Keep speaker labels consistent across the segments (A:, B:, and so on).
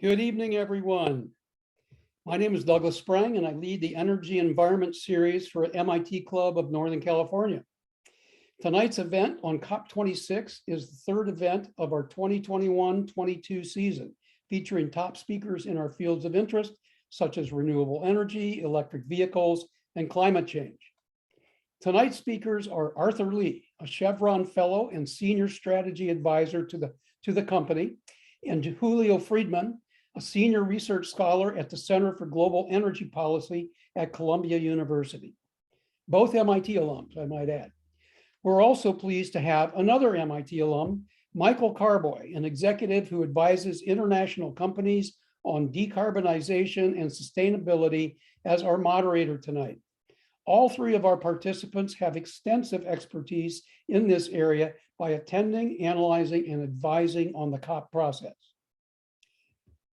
A: Good evening, everyone. My name is Douglas Sprang, and I lead the Energy Environment Series for MIT Club of Northern California. Tonight's event on COP26 is the third event of our 2021-22 season, featuring top speakers in our fields of interest, such as renewable energy, electric vehicles, and climate change. Tonight's speakers are Arthur Lee, a Chevron Fellow and Senior Strategy Advisor to the company, and Julio Friedman, a Senior Research Scholar at the Center for Global Energy Policy at Columbia University. Both MIT alums, I might add. We're also pleased to have another MIT alum, Michael Carboy, an executive who advises international companies on decarbonization and sustainability, as our moderator tonight. All three of our participants have extensive expertise in this area by attending, analyzing, and advising on the COP process.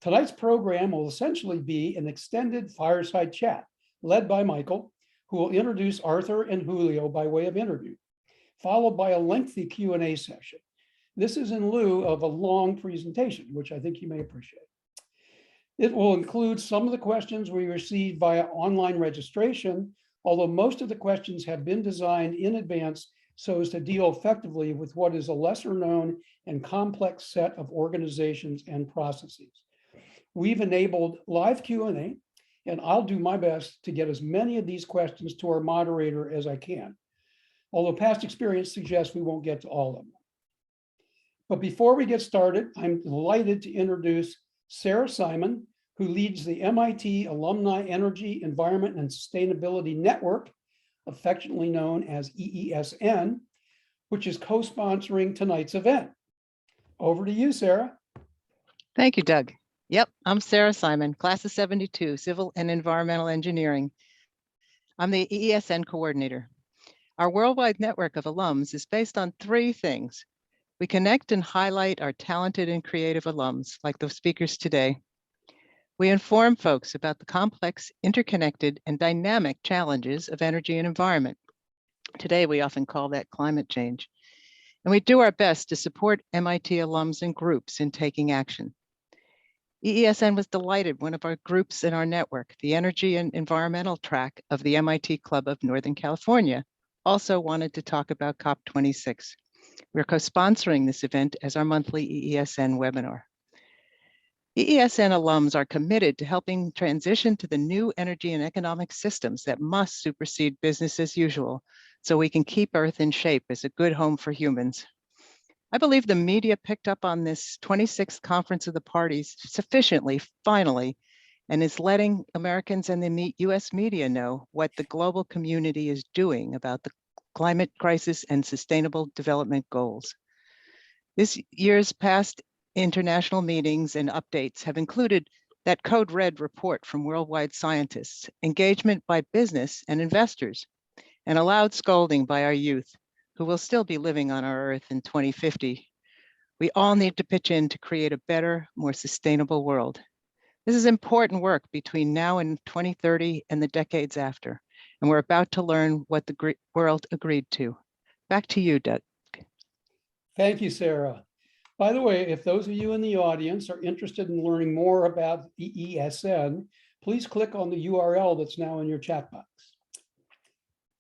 A: Tonight's program will essentially be an extended fireside chat led by Michael, who will introduce Arthur and Julio by way of interview, followed by a lengthy Q&A session. This is in lieu of a long presentation, which I think you may appreciate. It will include some of the questions we received via online registration, although most of the questions have been designed in advance so as to deal effectively with what is a lesser known and complex set of organizations and processes. We've enabled live Q&A, and I'll do my best to get as many of these questions to our moderator as I can, although past experience suggests we won't get to all of them. But before we get started, I'm delighted to introduce Sarah Simon, who leads the MIT Alumni Energy, Environment, and Sustainability Network, affectionately known as EESN, which is co-sponsoring tonight's event. Over to you, Sarah.
B: Thank you, Doug. Yep, I'm Sarah Simon, class of 72, Civil and Environmental Engineering. I'm the EESN coordinator. Our worldwide network of alums is based on three things. We connect and highlight our talented and creative alums, like the speakers today. We inform folks about the complex, interconnected, and dynamic challenges of energy and environment. Today, we often call that climate change. And we do our best to support MIT alums and groups in taking action. EESN was delighted one of our groups in our network, the Energy and Environmental track of the MIT Club of Northern California, also wanted to talk about COP26. We're co-sponsoring this event as our monthly EESN webinar. EESN alums are committed to helping transition to the new energy and economic systems that must supersede business as usual, so we can keep Earth in shape as a good home for humans. I believe the media picked up on this 26th Conference of the Parties sufficiently, finally, and is letting Americans and the US media know what the global community is doing about the climate crisis and sustainable development goals. This year's past international meetings and updates have included that Code Red report from worldwide scientists, engagement by business and investors, and a loud scolding by our youth, who will still be living on our Earth in 2050. We all need to pitch in to create a better, more sustainable world. This is important work between now and 2030 and the decades after, and we're about to learn what the world agreed to. Back to you, Doug.
A: Thank you, Sarah. By the way, if those of you in the audience are interested in learning more about EESN, please click on the URL that's now in your chat box.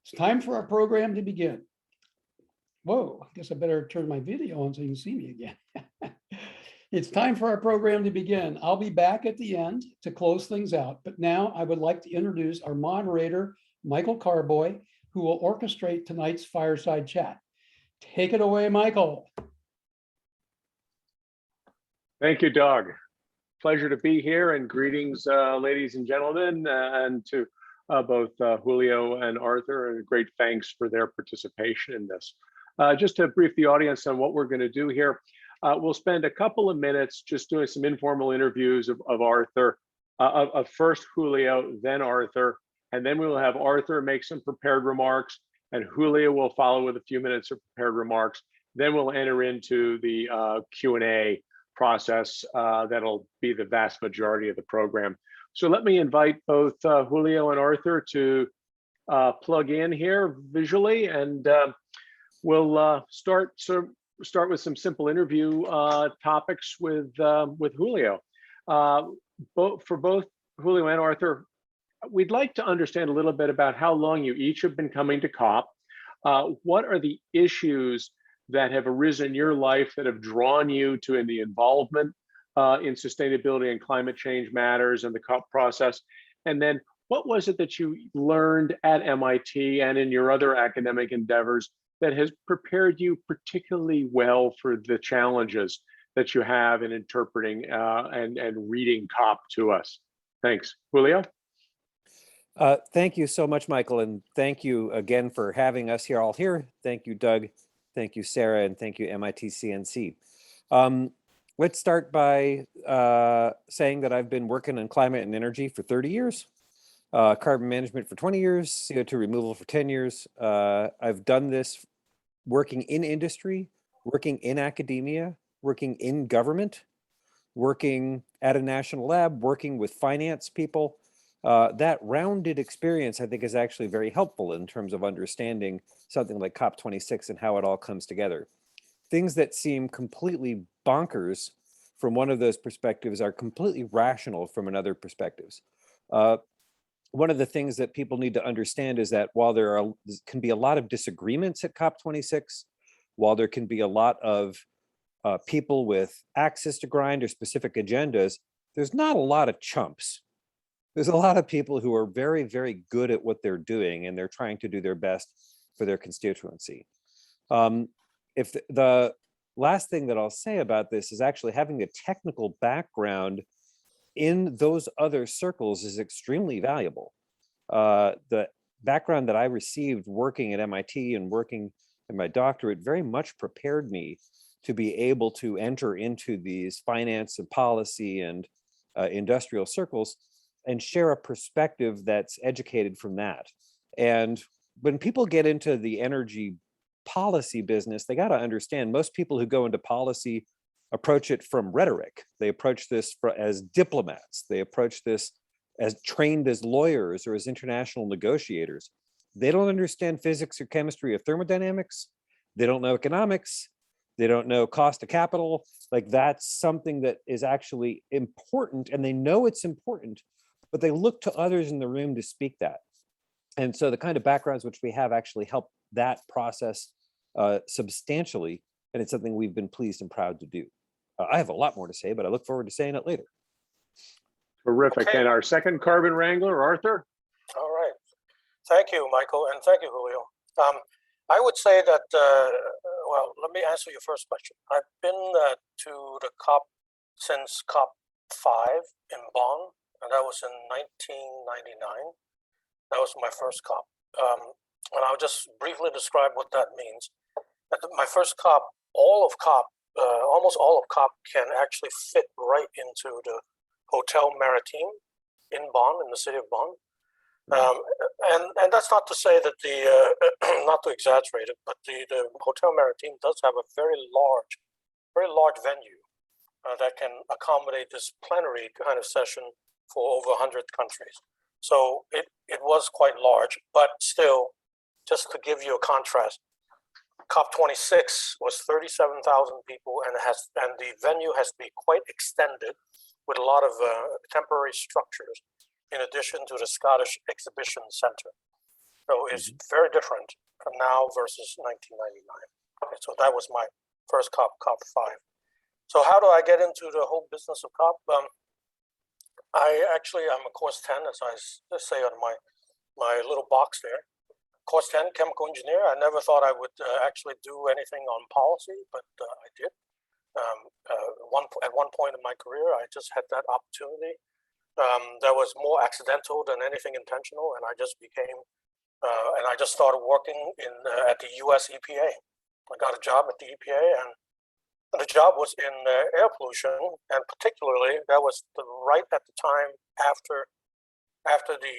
A: It's time for our program to begin. Whoa, I guess I better turn my video on so you can see me again. It's time for our program to begin. I'll be back at the end to close things out, but now I would like to introduce our moderator, Michael Carboy, who will orchestrate tonight's fireside chat. Take it away, Michael.
C: Thank you, Doug. Pleasure to be here, and greetings, ladies and gentlemen, and to both Julio and Arthur, and great thanks for their participation in this. Just to brief the audience on what we're going to do here, we'll spend a couple of minutes just doing some informal interviews of Arthur, of first Julio, then Arthur, and then we will have Arthur make some prepared remarks, and Julio will follow with a few minutes of prepared remarks. Then we'll enter into the Q&A process that'll be the vast majority of the program. So let me invite both Julio and Arthur to plug in here visually, and we'll start with some simple interview topics with Julio. For both Julio and Arthur, we'd like to understand a little bit about how long you each have been coming to COP. What are the issues that have arisen in your life that have drawn you to in the involvement in sustainability and climate change matters and the COP process? And then what was it that you learned at MIT and in your other academic endeavors that has prepared you particularly well for the challenges that you have in interpreting and reading COP to us? Thanks. Julio?
D: Thank you so much, Michael, and thank you again for having us here all here. Thank you, Doug. Thank you, Sarah, and thank you, MIT CNC. Let's start by saying that I've been working in climate and energy for 30 years, carbon management for 20 years, CO2 removal for 10 years. I've done this working in industry, working in academia, working in government, working at a national lab, working with finance people. That rounded experience, I think, is actually very helpful in terms of understanding something like COP26 and how it all comes together. Things that seem completely bonkers from one of those perspectives are completely rational from another perspectives. One of the things that people need to understand is that while there can be a lot of disagreements at COP26, while there can be a lot of people with axes to grind or specific agendas, there's not a lot of chumps. There's a lot of people who are very, very good at what they're doing, and they're trying to do their best for their constituency. If the last thing that I'll say about this is actually having a technical background in those other circles is extremely valuable. The background that I received working at MIT and working in my doctorate very much prepared me to be able to enter into these finance and policy and industrial circles and share a perspective that's educated from that. And when people get into the energy policy business, they got to understand most people who go into policy approach it from rhetoric. They approach this as diplomats. They approach this as trained as lawyers or as international negotiators. They don't understand physics or chemistry or thermodynamics. They don't know economics. They don't know cost of capital. Like, that's something that is actually important, and they know it's important, but they look to others in the room to speak that. And so the kind of backgrounds which we have actually help that process substantially, and it's something we've been pleased and proud to do. I have a lot more to say, but I look forward to saying it later.
C: Terrific.
E: Okay.
C: And our second carbon wrangler, Arthur?
E: All right. Thank you, Michael, and thank you, Julio. I would say that, well, let me answer your first question. I've been to the COP since COP5 in Bonn, and that was in 1999. That was my first COP. And I'll just briefly describe what that means. At my first COP, all of COP, almost all of COP can actually fit right into the Hotel Maritime in Bonn, in the city of Bonn. And that's not to say that the, not to exaggerate it, but the Hotel Maritime does have a very large venue that can accommodate this plenary kind of session for over 100 countries. So it was quite large, but still, just to give you a contrast, COP26 was 37,000 people, and the venue has to be quite extended with a lot of temporary structures, in addition to the Scottish Exhibition Centre. So it's very different from now versus 1999. Okay, so that was my first COP, COP5. So how do I get into the whole business of COP? I'm a course 10, as I say on my little box there. Course 10, chemical engineer. I never thought I would actually do anything on policy, but I did. At one point in my career, I just had that opportunity. That was more accidental than anything intentional, and I just started working at the US EPA. I got a job at the EPA, and the job was in air pollution, and particularly that was right at the time after the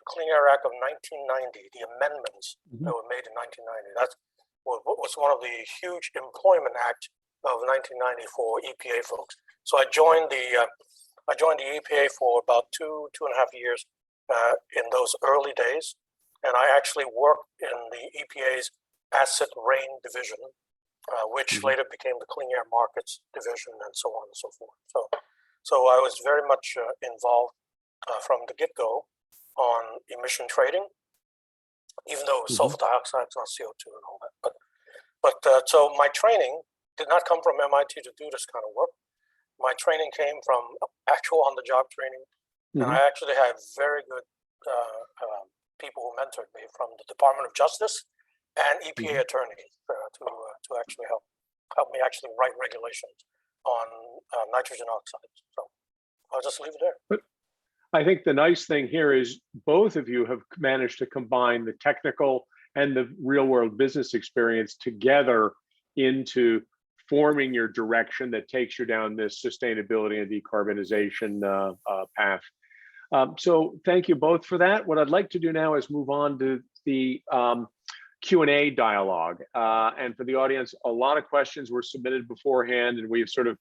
E: Clean Air Act of 1990, the amendments that were made in 1990. That was one of the huge employment act of 1990 for EPA folks. So I joined the EPA for about two and a half years in those early days, and I actually worked in the EPA's acid rain division, which later became the Clean Air Markets division, and so on and so forth. So I was very much involved from the get-go on emission trading, even though it was sulfur dioxide, it's not CO2 and all that. But so my training did not come from MIT to do this kind of work. My training came from actual on-the-job training, and I actually had very good people who mentored me from the Department of Justice and EPA attorneys to actually help me actually write regulations on nitrogen oxides. So I'll just leave it there.
C: But I think the nice thing here is both of you have managed to combine the technical and the real world business experience together into forming your direction that takes you down this sustainability and decarbonization path. So thank you both for that. What I'd like to do now is move on to the Q&A dialogue. And for the audience, a lot of questions were submitted beforehand, and we've sort of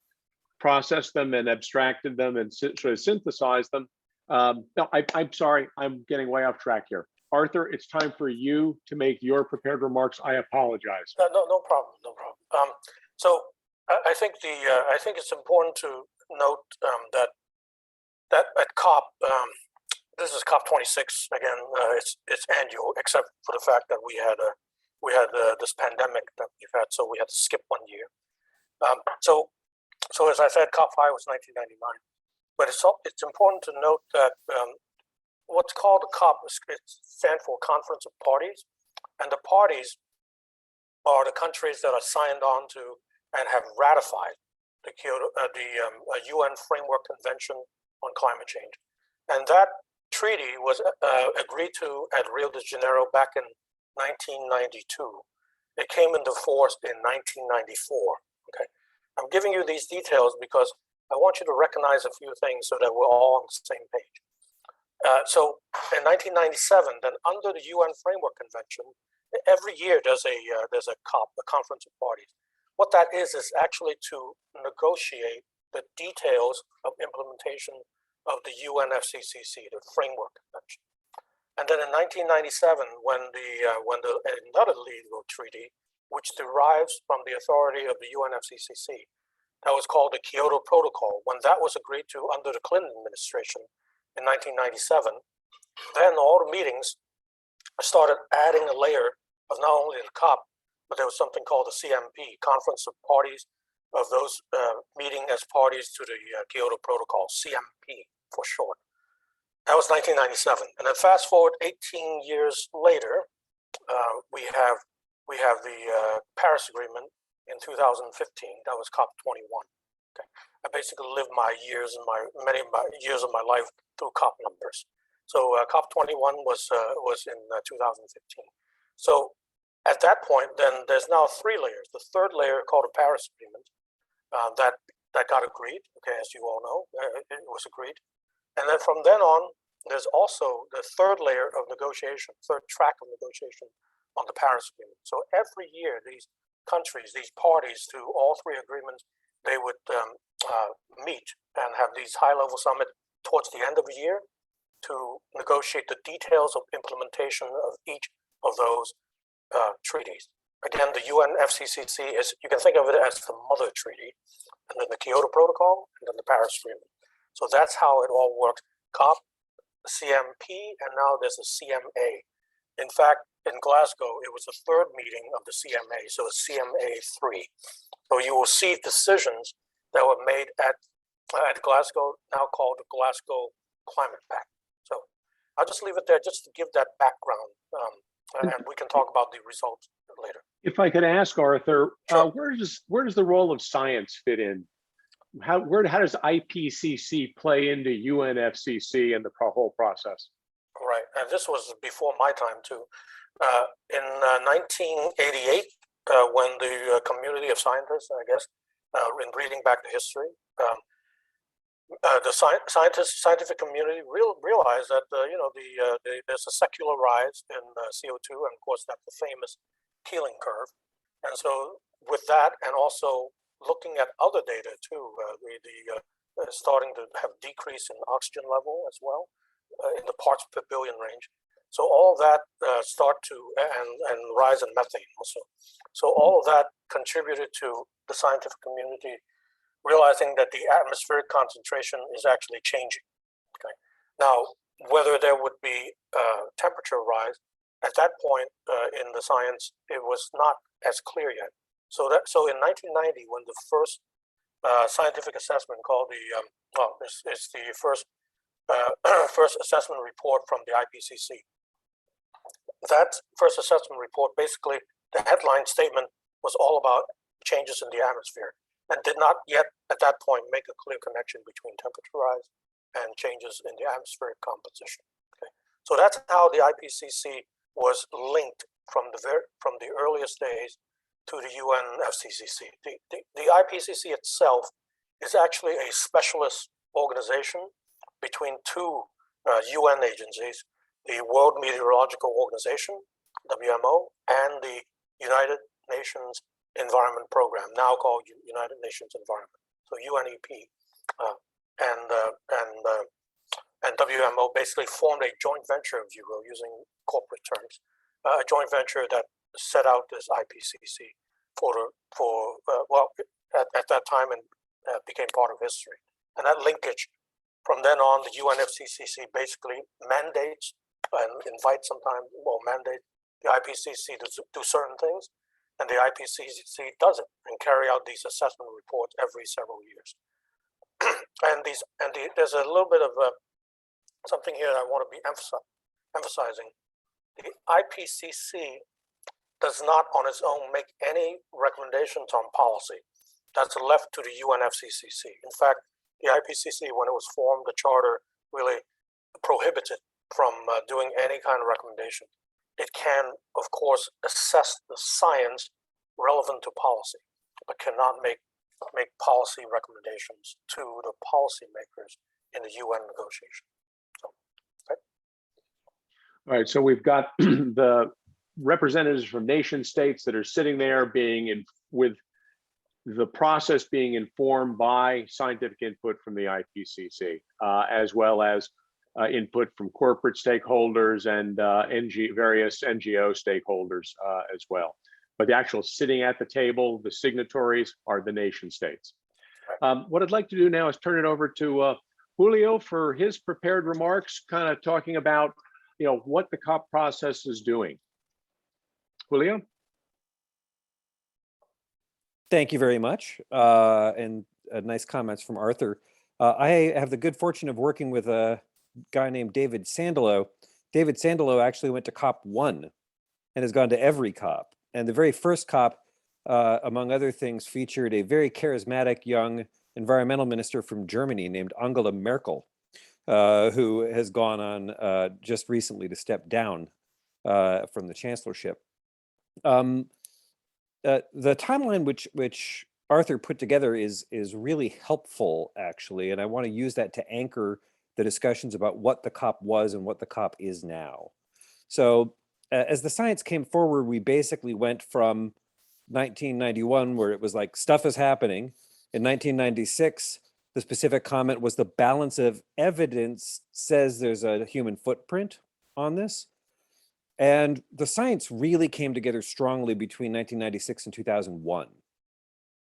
C: processed them and abstracted them and sort of synthesized them. No, I'm sorry, I'm getting way off track here. Arthur, it's time for you to make your prepared remarks. I apologize.
E: No problem, no problem. So I think it's important to note that at COP, this is COP26 again. It's annual, except for the fact that we had this pandemic that we've had, so we had to skip 1 year. So as I said, COP5 was 1999, but it's important to note that what's called a COP stands for Conference of Parties, and the parties are the countries that are signed on to and have ratified the UN Framework Convention on Climate Change, and that treaty was agreed to at Rio de Janeiro back in 1992. It came into force in 1994. Okay, I'm giving you these details because I want you to recognize a few things so that we're all on the same page. So in 1997, then under the UN Framework Convention, every year there's a COP, a Conference of Parties. What that is actually to negotiate the details of implementation of the UNFCCC, the Framework Convention. And then in 1997, when another legal treaty, which derives from the authority of the UNFCCC, that was called the Kyoto Protocol, when that was agreed to under the Clinton administration in 1997, then all the meetings started adding a layer of not only the COP, but there was something called the CMP, Conference of Parties of those meeting as parties to the Kyoto Protocol, CMP for short. That was 1997, and then fast forward 18 years later, we have the Paris Agreement in 2015. That was COP21. Okay, I basically lived many of my years of my life through COP numbers. So COP21 was in 2015. So at that point, then there's now 3 layers. The third layer called the Paris Agreement that got agreed. Okay, as you all know, it was agreed. And then from then on, there's also the third layer of negotiation, third track of negotiation on the Paris Agreement. So every year, these countries, these parties to all 3 agreements, they would meet and have these high-level summit towards the end of the year to negotiate the details of implementation of each of those treaties. Again, the UNFCCC is, you can think of it as the mother treaty, and then the Kyoto Protocol, and then the Paris Agreement. So that's how it all works. COP, CMP, and now there's a CMA. In fact, in Glasgow, it was the 3rd meeting of the CMA, so it's CMA3. So you will see decisions that were made at Glasgow, now called the Glasgow Climate Pact. So I'll just leave it there just to give that background, and we can talk about the results later.
C: If I could ask Arthur,
E: Sure.
C: where does the role of science fit in? How does IPCC play into UNFCCC and the whole process?
E: Right, and this was before my time too. In 1988, when the community of scientists, I guess, in reading back the history, the scientific community realized that there's a secular rise in CO2, and of course that's the famous Keeling curve. And so with that, and also looking at other data too, starting to have decrease in oxygen level as well, in the parts per billion range. So all that start to and rise in methane also. So all of that contributed to the scientific community realizing that the atmospheric concentration is actually changing. Okay. Now, whether there would be temperature rise at that point in the science, it was not as clear yet. So in 1990, when the first scientific assessment called it's the first first assessment report from the IPCC. That first assessment report, basically, the headline statement was all about changes in the atmosphere, and did not yet at that point make a clear connection between temperature rise and changes in the atmospheric composition. Okay, so that's how the IPCC was linked from the earliest days to the UNFCCC. The IPCC itself is actually a specialist organization between two UN agencies, the World Meteorological Organization, WMO, and the United Nations Environment Program, now called United Nations Environment, so UNEP, and WMO basically formed a joint venture, if you will, using corporate terms, a joint venture that set out this IPCC at that time, and became part of history. And that linkage, from then on, the UNFCCC basically mandates and invites sometimes, mandate the IPCC to do certain things, and the IPCC does it and carry out these assessment reports every several years. There's a little bit of something here that I want to be emphasizing. The IPCC does not on its own make any recommendations on policy. That's left to the UNFCCC. In fact, the IPCC, when it was formed, the charter really prohibited from doing any kind of recommendation. It can, of course, assess the science relevant to policy, but cannot make policy recommendations to the policymakers in the UN negotiation. So, okay.
C: All right, so we've got the representatives from nation states that are sitting there with the process being informed by scientific input from the IPCC, as well as input from corporate stakeholders and various NGO stakeholders as well. But the actual sitting at the table, the signatories, are the nation states. What I'd like to do now is turn it over to Julio for his prepared remarks, kind of talking about what the COP process is doing. Julio?
D: Thank you very much, and nice comments from Arthur. I have the good fortune of working with a guy named David Sandalo. David Sandalo actually went to COP1 and has gone to every COP. And the very first COP, among other things, featured a very charismatic young environmental minister from Germany named Angela Merkel, who has gone on just recently to step down from the chancellorship. The timeline which Arthur put together is really helpful, actually, and I want to use that to anchor the discussions about what the COP was and what the COP is now. So as the science came forward, we basically went from 1991, where it was like stuff is happening. In 1996, the specific comment was the balance of evidence says there's a human footprint on this. And the science really came together strongly between 1996 and 2001.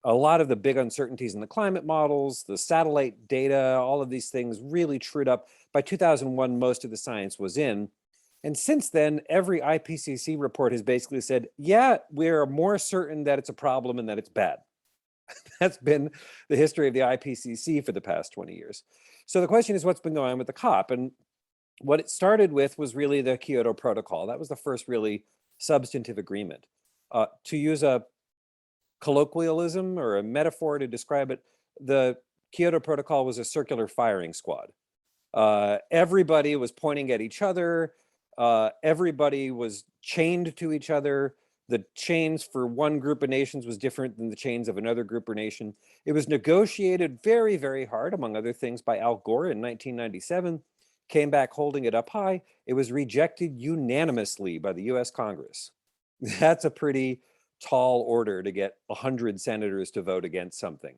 D: A lot of the big uncertainties in the climate models, the satellite data, all of these things really trued up. By 2001, most of the science was in. And since then, every IPCC report has basically said, yeah, we're more certain that it's a problem and that it's bad. That's been the history of the IPCC for the past 20 years. So the question is, what's been going on with the COP? And what it started with was really the Kyoto Protocol. That was the first really substantive agreement. To use a colloquialism or a metaphor to describe it, the Kyoto Protocol was a circular firing squad. Everybody was pointing at each other. Everybody was chained to each other. The chains for one group of nations was different than the chains of another group or nation. It was negotiated very, very hard, among other things, by Al Gore in 1997, came back holding it up high. It was rejected unanimously by the US Congress. That's a pretty tall order to get 100 senators to vote against something.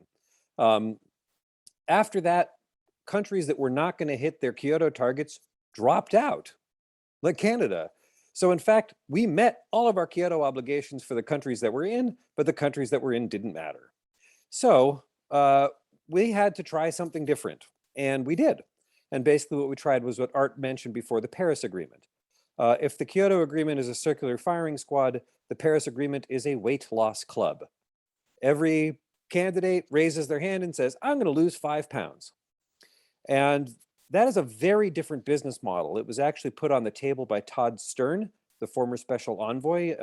D: After that, countries that were not going to hit their Kyoto targets dropped out, like Canada. So in fact, we met all of our Kyoto obligations for the countries that were in, but the countries that were in didn't matter. So we had to try something different, and we did. And basically what we tried was what Art mentioned before, the Paris Agreement. If the Kyoto Agreement is a circular firing squad, the Paris Agreement is a weight loss club. Every candidate raises their hand and says, I'm going to lose 5 pounds. And that is a very different business model. It was actually put on the table by Todd Stern, the former special envoy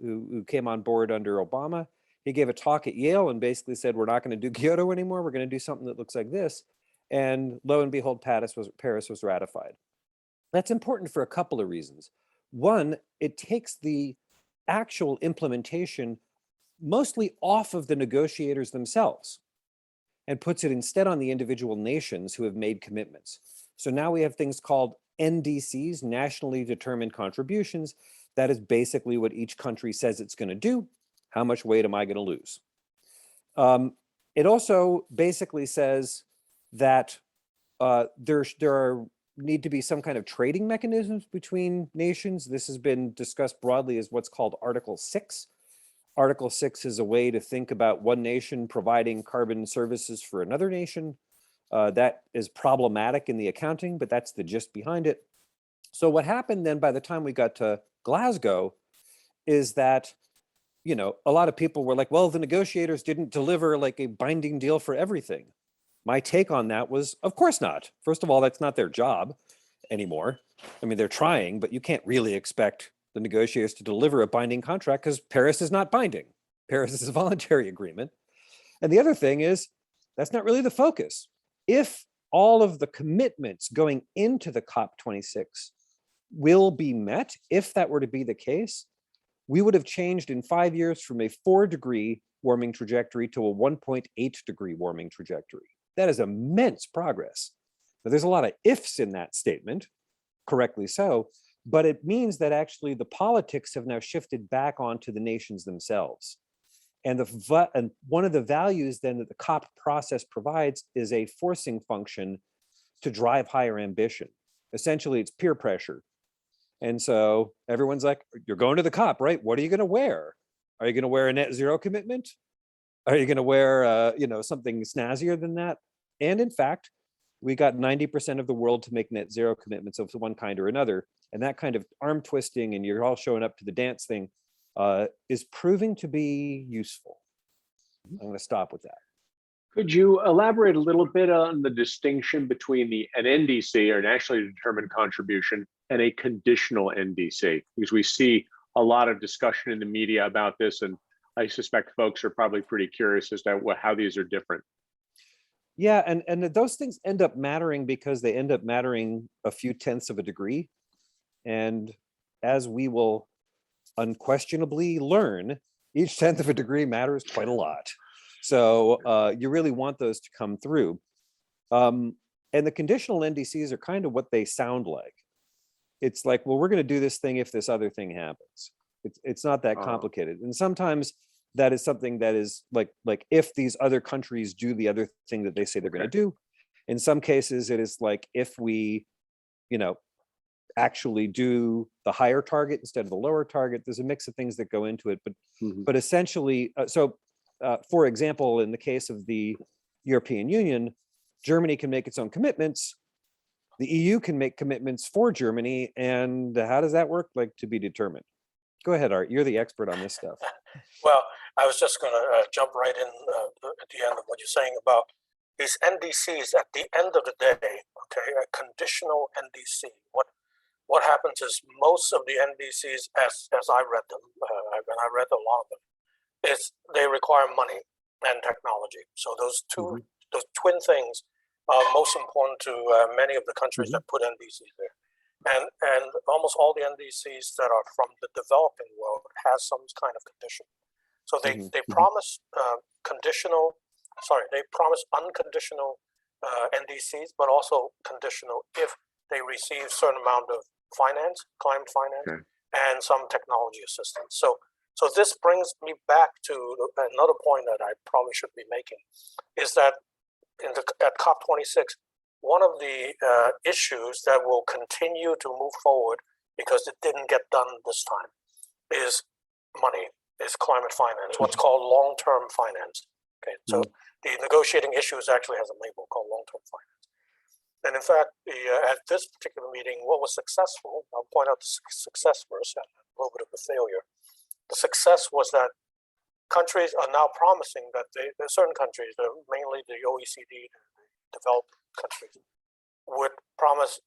D: who came on board under Obama. He gave a talk at Yale and basically said, we're not going to do Kyoto anymore. We're going to do something that looks like this. And lo and behold, Paris was ratified. That's important for a couple of reasons. One, it takes the actual implementation mostly off of the negotiators themselves and puts it instead on the individual nations who have made commitments. So now we have things called NDCs, nationally determined contributions. That is basically what each country says it's going to do. How much weight am I going to lose? It also basically says that there need to be some kind of trading mechanisms between nations. This has been discussed broadly as what's called Article 6. Article 6 is a way to think about one nation providing carbon services for another nation. That is problematic in the accounting, but that's the gist behind it. So what happened then by the time we got to Glasgow is that, you know, a lot of people were like, well, the negotiators didn't deliver like a binding deal for everything. My take on that was, of course not. First of all, that's not their job anymore. I mean, they're trying, but you can't really expect the negotiators to deliver a binding contract because Paris is not binding. Paris is a voluntary agreement. And the other thing is, that's not really the focus. If all of the commitments going into the COP26 will be met, if that were to be the case, we would have changed in 5 years from a 4-degree warming trajectory to a 1.8-degree warming trajectory. That is immense progress. Now, there's a lot of ifs in that statement, correctly so, but it means that actually the politics have now shifted back onto the nations themselves. And one of the values then that the COP process provides is a forcing function to drive higher ambition. Essentially, it's peer pressure. And so everyone's like, you're going to the COP, right? What are you going to wear? Are you going to wear a net zero commitment? Are you going to wear something snazzier than that? And in fact, we got 90% of the world to make net zero commitments of one kind or another. And that kind of arm twisting and you're all showing up to the dance thing is proving to be useful. I'm going to stop with that.
C: Could you elaborate a little bit on the distinction between an NDC, or nationally determined contribution, and a conditional NDC? Because we see a lot of discussion in the media about this, and I suspect folks are probably pretty curious as to how these are different.
D: Yeah, and those things end up mattering because they end up mattering a few tenths of a degree. And as we will unquestionably learn, each tenth of a degree matters quite a lot. So you really want those to come through. And the conditional NDCs are kind of what they sound like. It's like, well, we're going to do this thing if this other thing happens. It's not that complicated. And sometimes that is something that is like if these other countries do the other thing that they say they're going to do. In some cases, it is like if we, actually do the higher target instead of the lower target. There's a mix of things that go into it, but essentially, for example, in the case of the European Union, Germany can make its own commitments. The EU can make commitments for Germany. And how does that work? Like, to be determined. Go ahead, Art. You're the expert on this stuff.
E: Well, I was just going to jump right in at the end of what you're saying about these NDCs. At the end of the day, okay, a conditional NDC. What happens is most of the NDCs, as I read them, and I read a lot of them, is they require money and technology. So those twin things are most important to many of the countries that put NDCs there. And almost all the NDCs that are from the developing world has some kind of condition. So they promise unconditional NDCs, but also conditional if they receive a certain amount of finance, climate finance, and some technology assistance. So this brings me back to another point that I probably should be making, is that at COP26, one of the issues that will continue to move forward because it didn't get done this time is money, is climate finance, what's called long-term finance. Okay, so the negotiating issues actually has a label called long-term finance. And in fact, at this particular meeting, what was successful, I'll point out the success first and a little bit of the failure. The success was that countries are now promising that certain countries, mainly the OECD, the developed countries, would promise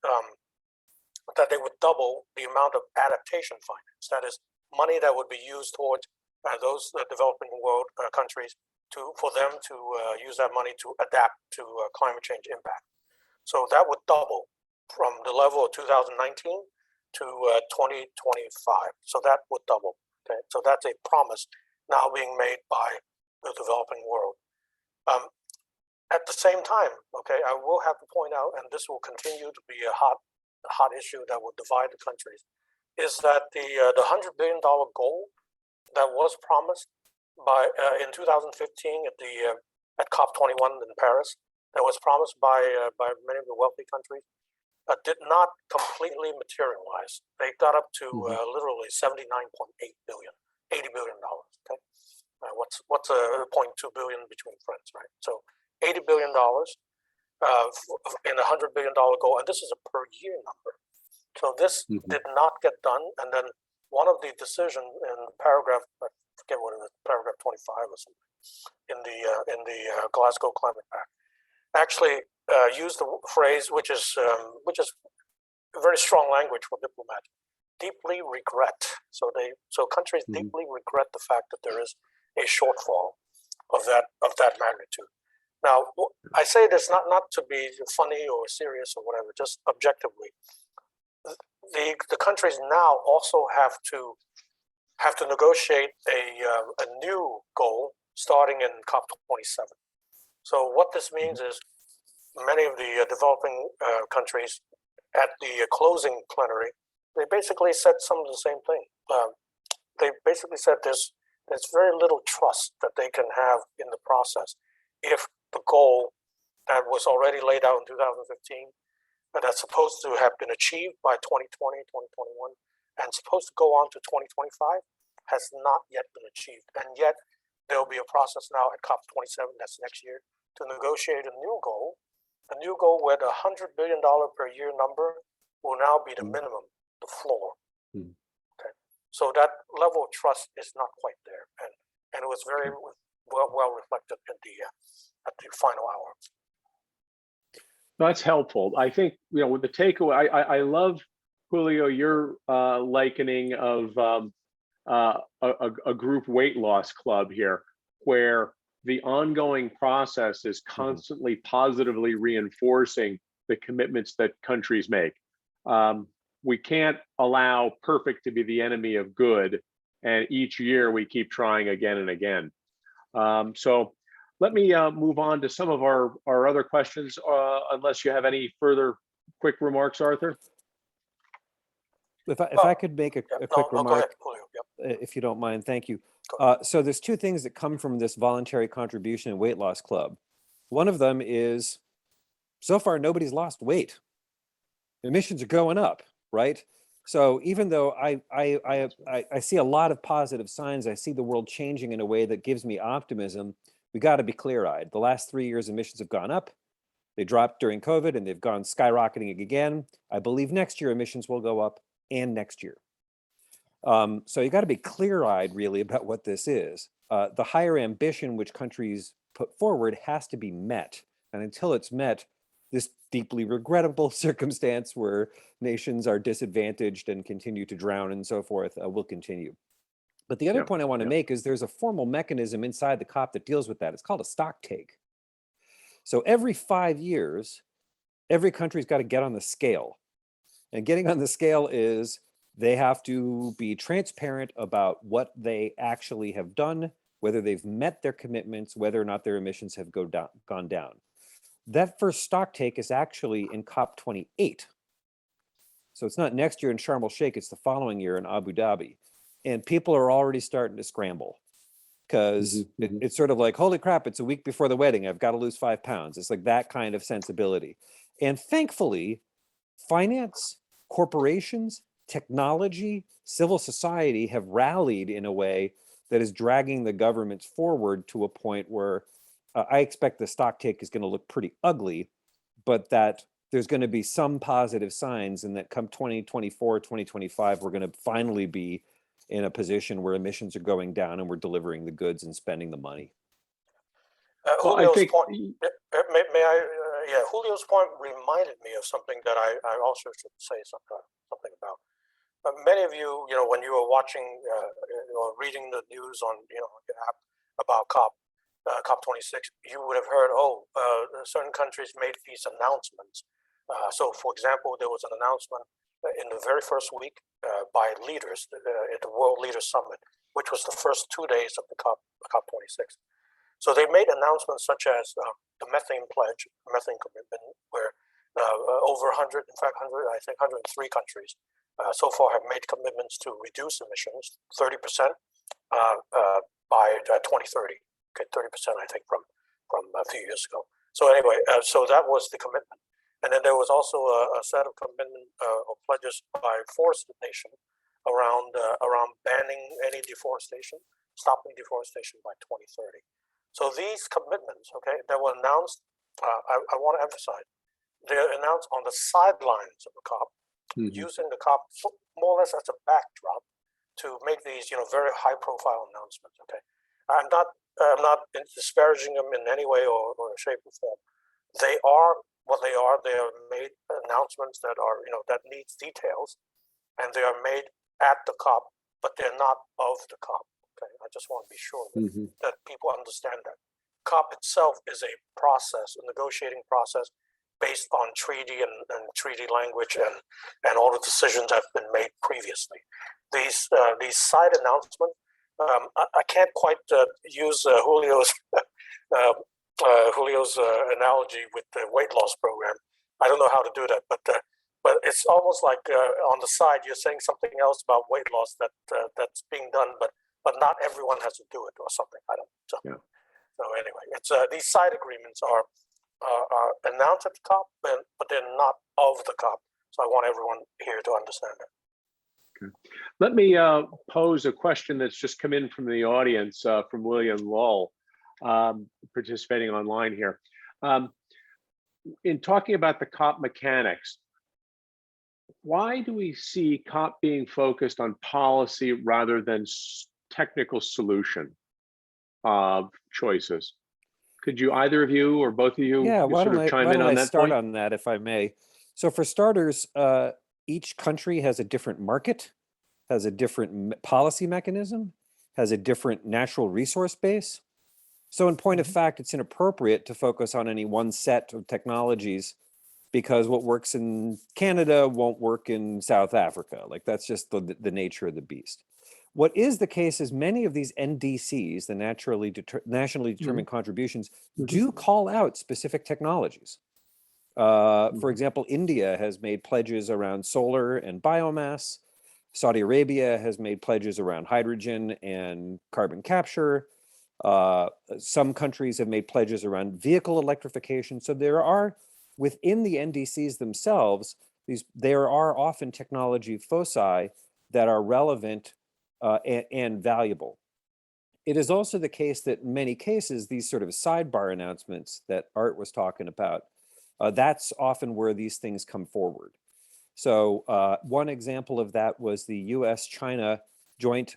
E: that they would double the amount of adaptation finance. That is money that would be used towards those developing world countries for them to use that money to adapt to climate change impact. So that would double from the level of 2019 to 2025. So that would double. Okay, so that's a promise now being made by the developing world. At the same time, okay, I will have to point out, and this will continue to be a hot issue that will divide the countries, is that the $100 billion goal that was promised by in 2015 at COP21 in Paris, that was promised by many of the wealthy countries, did not completely materialize. They got up to literally 79.8 billion, $80 billion. Okay, what's a 0.2 billion between friends, right? So $80 billion in a $100 billion goal, and this is a per year number. So this did not get done, and then one of the decisions in paragraph, I forget what it is, paragraph 25 or something, in the Glasgow Climate Pact, actually used the phrase, which is very strong language for diplomats, deeply regret. So countries deeply regret the fact that there is a shortfall of that magnitude. Now, I say this not to be funny or serious or whatever, just objectively. The countries now also have to negotiate a new goal starting in COP27. So what this means is many of the developing countries at the closing plenary, they basically said some of the same thing. They basically said there's very little trust that they can have in the process if the goal that was already laid out in 2015, that's supposed to have been achieved by 2020, 2021, and supposed to go on to 2025, has not yet been achieved. And yet there will be a process now at COP27, that's next year, to negotiate a new goal where the $100 billion per year number will now be the minimum, the floor. Okay, so that level of trust is not quite there, and it was very well reflected at the final hour.
C: That's helpful. I think, with the takeaway, I love, Julio, your likening of a group weight loss club here, where the ongoing process is constantly positively reinforcing the commitments that countries make. We can't allow perfect to be the enemy of good, and each year we keep trying again and again. So let me move on to some of our other questions, unless you have any further quick remarks, Arthur.
D: If I could make a quick remark,
E: go ahead, Julio.
D: if you don't mind, thank you. So there's two things that come from this voluntary contribution and weight loss club. One of them is, so far nobody's lost weight. Emissions are going up, right? So even though I see a lot of positive signs, I see the world changing in a way that gives me optimism. We got to be clear-eyed. The last 3 years, emissions have gone up. They dropped during COVID, and they've gone skyrocketing again. I believe next year emissions will go up, and next year. So you got to be clear-eyed, really, about what this is. The higher ambition which countries put forward has to be met, and until it's met, this deeply regrettable circumstance where nations are disadvantaged and continue to drown and so forth will continue. But the other point I want to make is there's a formal mechanism inside the COP that deals with that. It's called a stock take. So every 5 years, every country's got to get on the scale. And getting on the scale is they have to be transparent about what they actually have done, whether they've met their commitments, whether or not their emissions have gone down. That first stock take is actually in COP28. So it's not next year in Sharm el-Sheikh, it's the following year in Abu Dhabi. And people are already starting to scramble because it's sort of like, holy crap, it's a week before the wedding. I've got to lose 5 pounds. It's like that kind of sensibility. And thankfully, finance, corporations, technology, civil society have rallied in a way that is dragging the governments forward to a point where I expect the stock take is going to look pretty ugly, but that there's going to be some positive signs, and that come 2024, 2025, we're going to finally be in a position where emissions are going down and we're delivering the goods and spending the money.
C: Well, I
E: Julio's
C: think
E: point, may I, yeah, Julio's point reminded me of something that I also should say something about. Many of you, when you were watching or reading the news on, the app about COP26, you would have heard, certain countries made these announcements. So, for example, there was an announcement in the very first week by leaders at the World Leaders Summit, which was the first 2 days of the COP26. So they made announcements such as the methane pledge, methane commitment, where over 100, in fact, I think 103 countries so far have made commitments to reduce emissions 30% by 2030. Okay, 30%, I think, from a few years ago. So anyway, so that was the commitment. And then there was also a set of commitment or pledges by forested nation around banning any deforestation, stopping deforestation by 2030. So these commitments, okay, that were announced, I want to emphasize, they're announced on the sidelines of the COP, using the COP more or less as a backdrop to make these, very high-profile announcements. Okay, I'm not disparaging them in any way or shape or form. They are what they are. They are made announcements that are, that needs details, and they are made at the COP, but they're not of the COP. Okay, I just want to be sure that people understand that COP itself is a process, a negotiating process based on treaty and treaty language and all the decisions that have been made previously. These side announcements, I can't quite use Julio's analogy with the weight loss program. I don't know how to do that, but it's almost like on the side you're saying something else about weight loss that's being done, but not everyone has to do it or something. I don't. So, yeah. So anyway, it's these side agreements are announced at the COP, but they're not of the COP. So I want everyone here to understand that.
C: Okay. Let me pose a question that's just come in from the audience from William Lull, participating online here. In talking about the COP mechanics, why do we see COP being focused on policy rather than technical solution of choices? Could you, either of you or both of you,
D: why
C: sort of chime in on that
D: start
C: point?
D: on that, if I may? So for starters, each country has a different market, has a different policy mechanism, has a different natural resource base. So in point of fact, it's inappropriate to focus on any one set of technologies, because what works in Canada won't work in South Africa. Like, that's just the nature of the beast. What is the case is many of these NDCs, the nationally determined contributions, do call out specific technologies. For example, India has made pledges around solar and biomass. Saudi Arabia has made pledges around hydrogen and carbon capture. Some countries have made pledges around vehicle electrification. So there are, within the NDCs themselves, there are often technology foci that are relevant and valuable. It is also the case that in many cases, these sort of sidebar announcements that Art was talking about, that's often where these things come forward. So one example of that was the US-China joint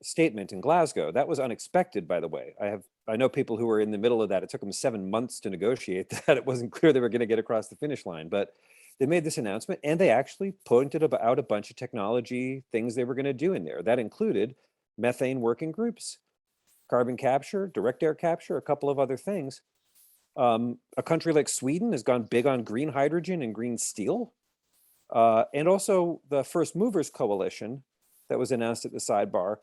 D: statement in Glasgow. That was unexpected, by the way. I know people who were in the middle of that. It took them 7 months to negotiate that. It wasn't clear they were going to get across the finish line, but they made this announcement, and they actually pointed out a bunch of technology things they were going to do in there. That included methane working groups, carbon capture, direct air capture, a couple of other things. A country like Sweden has gone big on green hydrogen and green steel. And also the First Movers Coalition that was announced at the sidebar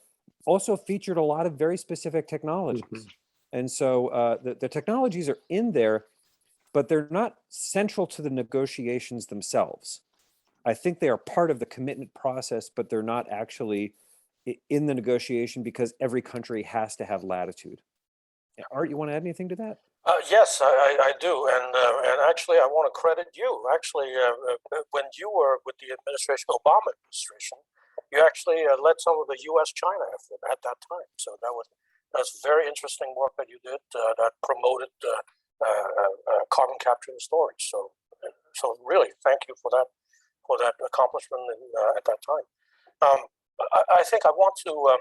D: also featured a lot of very specific technologies. And so the technologies are in there, but they're not central to the negotiations themselves. I think they are part of the commitment process, but they're not actually in the negotiation because every country has to have latitude. Art, you want to add anything to that?
E: Yes, I do, and actually, I want to credit you. Actually, when you were with the Obama administration, you actually led some of the U.S.-China effort at that time. So that That's very interesting work that you did that promoted carbon capture and storage. So really, thank you for that accomplishment at that time. I think I want to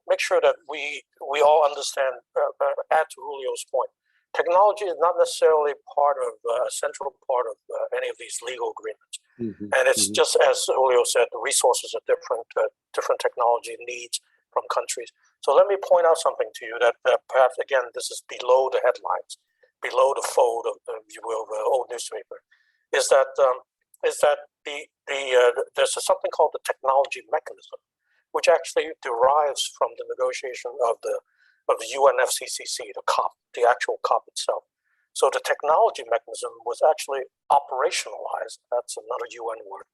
E: make sure that we all understand, add to Julio's point. Technology is not necessarily a central part of any of these legal agreements. And it's just as Julio said, the resources are different, different technology needs from countries. So let me point out something to you that perhaps, again, this is below the headlines, below the fold of, if you will, the old newspaper, is that there's something called the technology mechanism, which actually derives from the negotiation of the UNFCCC, the COP, the actual COP itself. So the technology mechanism was actually operationalized. That's another UN word.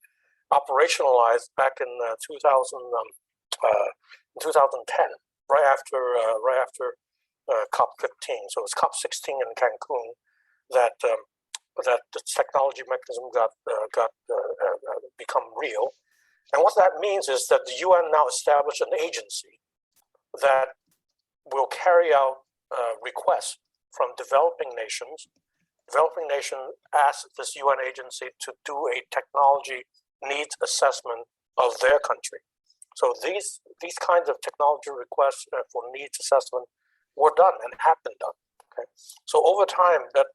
E: Operationalized back in 2010, right after COP15. So it's COP16 in Cancun that the technology mechanism got become real. And what that means is that the UN now established an agency that will carry out requests from developing nations. Developing nation asks this UN agency to do a technology needs assessment of their country. So these kinds of technology requests for needs assessment were done and have been done. Okay, so over time, that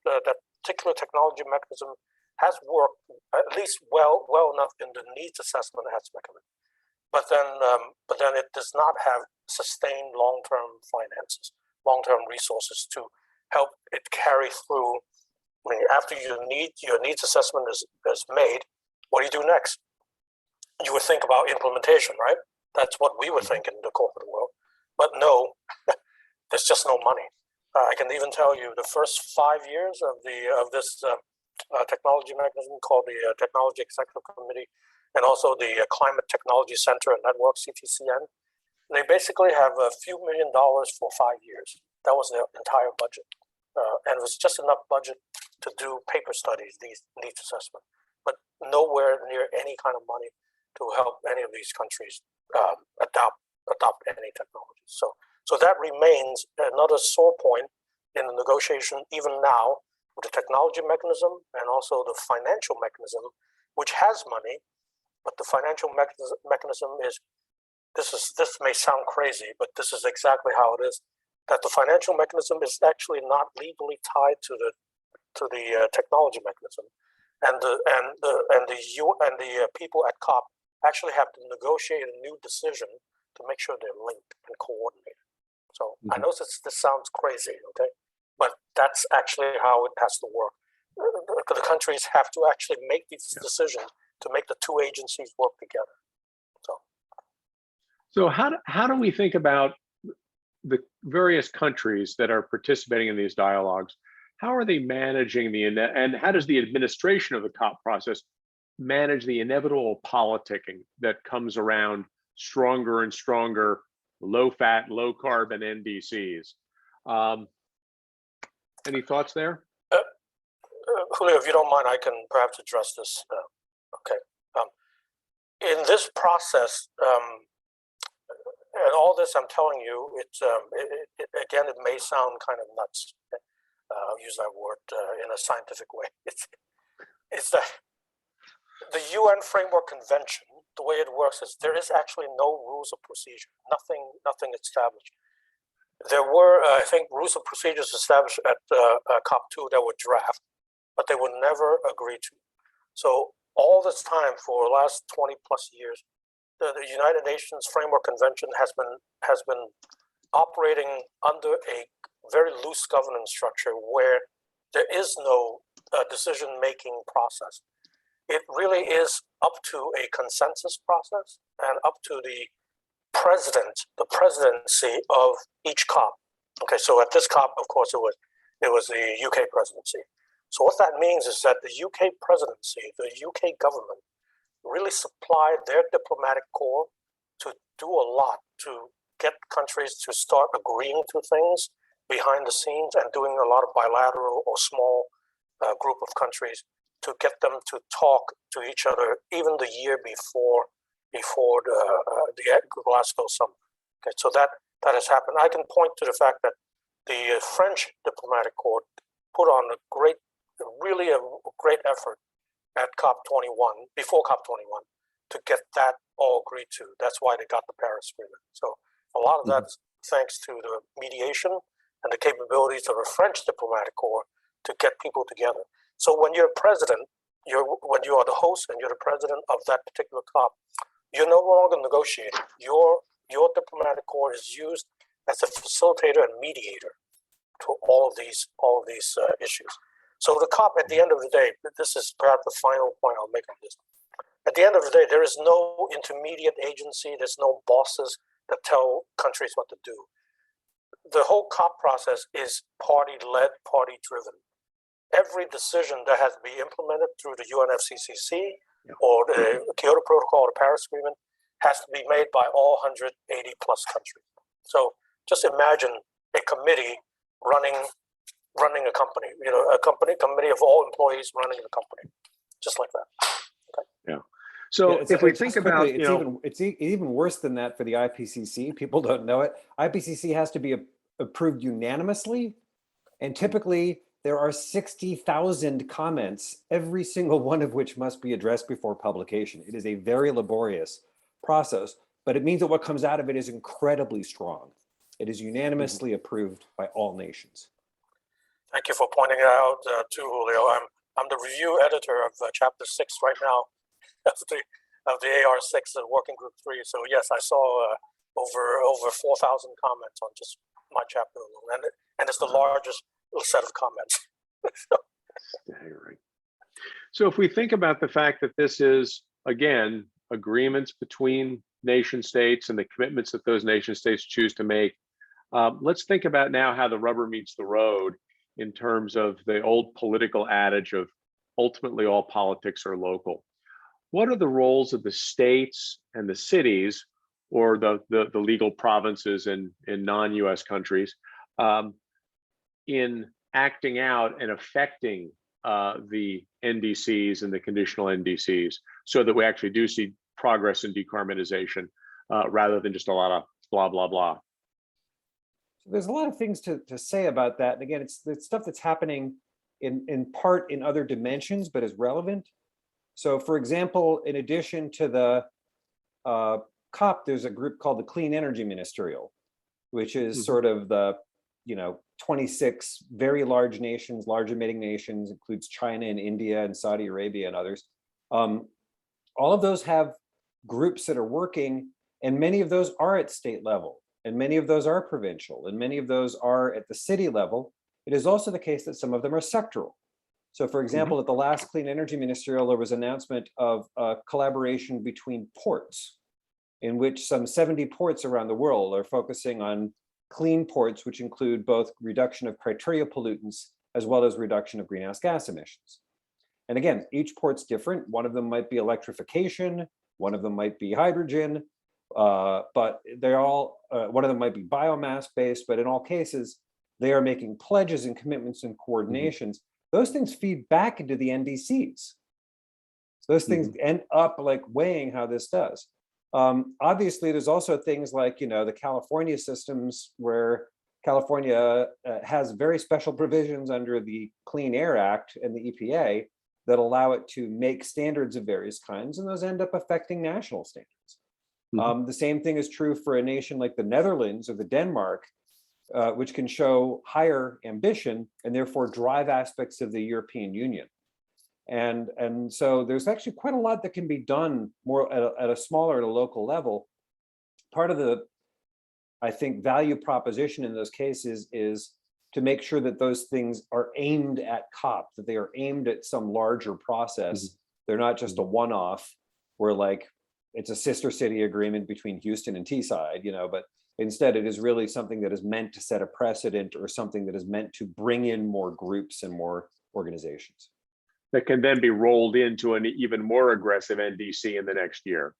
E: particular technology mechanism has worked at least well enough in the needs assessment aspect of it. But then it does not have sustained long-term finances, long-term resources to help it carry through. I mean, after your needs assessment is made, what do you do next? You would think about implementation, right? That's what we would think in the corporate world. But no, there's just no money. I can even tell you the first 5 years of this technology mechanism called the Technology Executive Committee, and also the Climate Technology Center and Network, CTCN, they basically have a few $1 million for 5 years. That was their entire budget. And it was just enough budget to do paper studies, these needs assessment, but nowhere near any kind of money to help any of these countries adopt any technology. So that remains another sore point in the negotiation, even now, with the technology mechanism and also the financial mechanism, which has money, but the financial mechanism is, this may sound crazy, but this is exactly how it is, that the financial mechanism is actually not legally tied to the technology mechanism, and the people at COP actually have to negotiate a new decision to make sure they're linked and coordinated. So I know this sounds crazy, okay, but that's actually how it has to work. The countries have to actually make these decisions to make the two agencies work together.
C: So how do we think about the various countries that are participating in these dialogues? How are they managing and how does the administration of the COP process manage the inevitable politicking that comes around stronger and stronger low-fat, low-carbon NDCs? Any thoughts there?
E: Julio, if you don't mind, I can perhaps address this. Okay. In this process, and all this I'm telling you, again, it may sound kind of nuts. Okay? I'll use that word in a scientific way. It's that the UN Framework Convention, the way it works is there is actually no rules of procedure, nothing established. There were, I think, rules of procedures established at COP2 that were draft, but they were never agreed to. So all this time for the last 20 plus years, the United Nations Framework Convention has been operating under a very loose governance structure where there is no decision-making process. It really is up to a consensus process and up to the presidency of each COP. Okay, so at this COP, of course, it was the UK presidency. So what that means is that the UK presidency, the UK government, really supplied their diplomatic corps to do a lot to get countries to start agreeing to things behind the scenes and doing a lot of bilateral or small group of countries to get them to talk to each other even the year before the Glasgow summit. Okay, so that has happened. I can point to the fact that the French diplomatic corps put on a great effort at COP21, before COP21, to get that all agreed to. That's why they got the Paris Agreement. So a lot of that's thanks to the mediation and the capabilities of a French diplomatic corps to get people together. So when you're president, when you are the host and you're the president of that particular COP, you're no longer negotiating. Your diplomatic corps is used as a facilitator and mediator to all of these issues. So the COP, at the end of the day, this is perhaps the final point I'll make on this. At the end of the day, there is no intermediate agency. There's no bosses that tell countries what to do. The whole COP process is party-led, party-driven. Every decision that has to be implemented through the UNFCCC or the Kyoto Protocol or the Paris Agreement has to be made by all 180 plus countries. So just imagine a committee running a company, a committee of all employees running the company, just like that. Okay.
C: Yeah. So if we think about,
D: it's even worse than that for the IPCC. People don't know it. IPCC has to be approved unanimously, and typically there are 60,000 comments, every single one of which must be addressed before publication. It is a very laborious process, but it means that what comes out of it is incredibly strong. It is unanimously approved by all nations.
E: Thank you for pointing it out too, Julio. I'm the review editor of Chapter 6 right now of the AR6 and Working Group 3. So yes, I saw over 4,000 comments on just my chapter alone, and it's the largest set of comments.
C: Staggering. So if we think about the fact that this is, again, agreements between nation states and the commitments that those nation states choose to make, let's think about now how the rubber meets the road in terms of the old political adage of ultimately all politics are local. What are the roles of the states and the cities, or the legal provinces in non-US countries, in acting out and affecting the NDCs and the conditional NDCs, so that we actually do see progress in decarbonization rather than just a lot of blah, blah, blah?
D: There's a lot of things to say about that. And again, it's stuff that's happening in part in other dimensions, but is relevant. So for example, in addition to the COP, there's a group called the Clean Energy Ministerial, which is sort of the 26 very large nations, large emitting nations, includes China and India and Saudi Arabia and others. All of those have groups that are working, and many of those are at state level, and many of those are provincial, and many of those are at the city level. It is also the case that some of them are sectoral. So for example, at the last Clean Energy Ministerial, there was an announcement of a collaboration between ports, in which some 70 ports around the world are focusing on clean ports, which include both reduction of criteria pollutants as well as reduction of greenhouse gas emissions. And again, each port's different. One of them might be electrification, one of them might be hydrogen, but they're all, one of them might be biomass based, but in all cases, they are making pledges and commitments and coordinations. Those things feed back into the NDCs. So those things end up like weighing how this does. Obviously, there's also things like, the California systems, where California has very special provisions under the Clean Air Act and the EPA that allow it to make standards of various kinds, and those end up affecting national standards. The same thing is true for a nation like the Netherlands or the Denmark, which can show higher ambition and therefore drive aspects of the European Union. And so there's actually quite a lot that can be done more at a smaller, at a local level. Part of the, I think, value proposition in those cases is to make sure that those things are aimed at COP, that they are aimed at some larger process. They're not just a one-off where like it's a sister city agreement between Houston and Teesside, but instead it is really something that is meant to set a precedent, or something that is meant to bring in more groups and more organizations.
C: That can then be rolled into an even more aggressive NDC in the next year.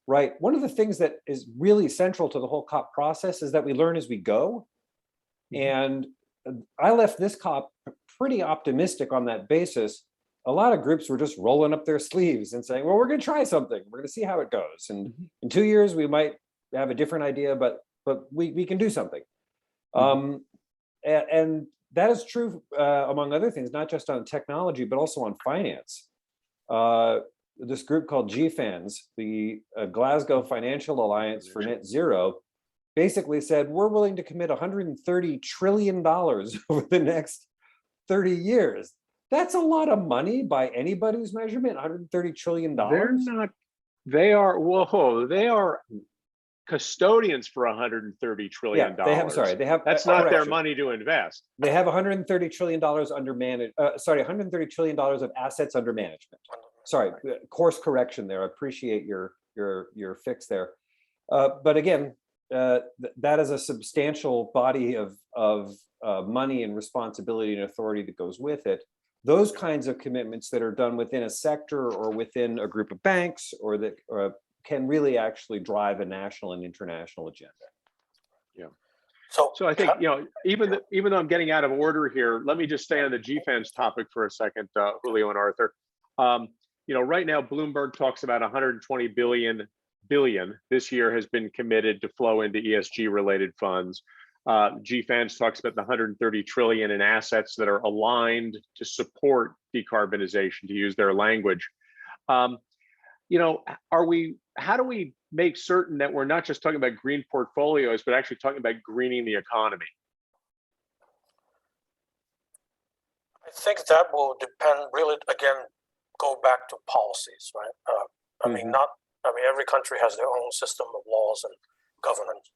D: Right. One of the things that is really central to the whole COP process is that we learn as we go. And I left this COP pretty optimistic on that basis. A lot of groups were just rolling up their sleeves and saying, well, we're going to try something. We're going to see how it goes. And in 2 years, we might have a different idea, but we can do something.
A: Mhm.
D: And that is true, among other things, not just on technology, but also on finance. This group called GFANZ, the Glasgow Financial Alliance for Net Zero, basically said, we're willing to commit $130 trillion over the next 30 years. That's a lot of money by anybody's measurement, $130 trillion.
C: They're not, they are, whoa, they are custodians for $130 trillion.
D: Yeah, they have, sorry, they have,
C: that's not their
D: correction.
C: money to invest.
D: They have $130 trillion under $130 trillion of assets under management. Sorry, course correction there. I appreciate your fix there. But again, that is a substantial body of money and responsibility and authority that goes with it. Those kinds of commitments that are done within a sector or within a group of banks or that can really actually drive a national and international agenda.
C: Yeah. So I think, you know, even though I'm getting out of order here, let me just stay on the GFANZ topic for a second, Julio and Arthur. You know, right now, Bloomberg talks about 120 billion this year has been committed to flow into ESG related funds. GFANZ talks about the 130 trillion in assets that are aligned to support decarbonization, to use their language. You know, how do we make certain that we're not just talking about green portfolios, but actually talking about greening the economy?
E: I think that will depend, really, again, go back to policies, right? I mean, every country has their own system of laws and governance.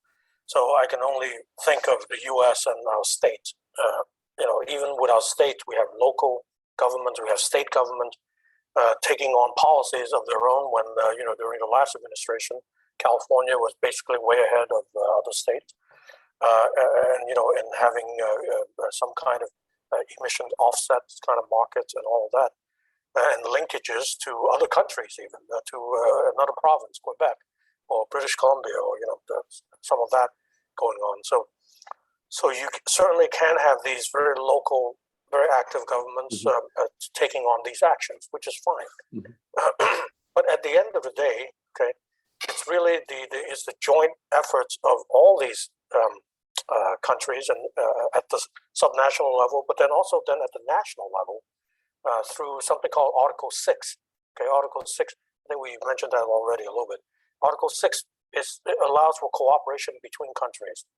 E: So I can only think of the US and our state. You know, even with our state, we have local governments, we have state governments taking on policies of their own. When, you know, during the last administration, California was basically way ahead of other states. And, you know, in having some kind of emission offsets kind of markets and all of that. And linkages to other countries, even to another province, Quebec, or British Columbia, or, you know, some of that going on. So you certainly can have these very local, very active governments taking on these actions, which is fine. But at the end of the day, okay, it's really the joint efforts of all these countries and at the subnational level, but then also then at the national level. Through something called Article 6. Okay, Article 6, I think we mentioned that already a little bit. Article 6 allows for cooperation between countries.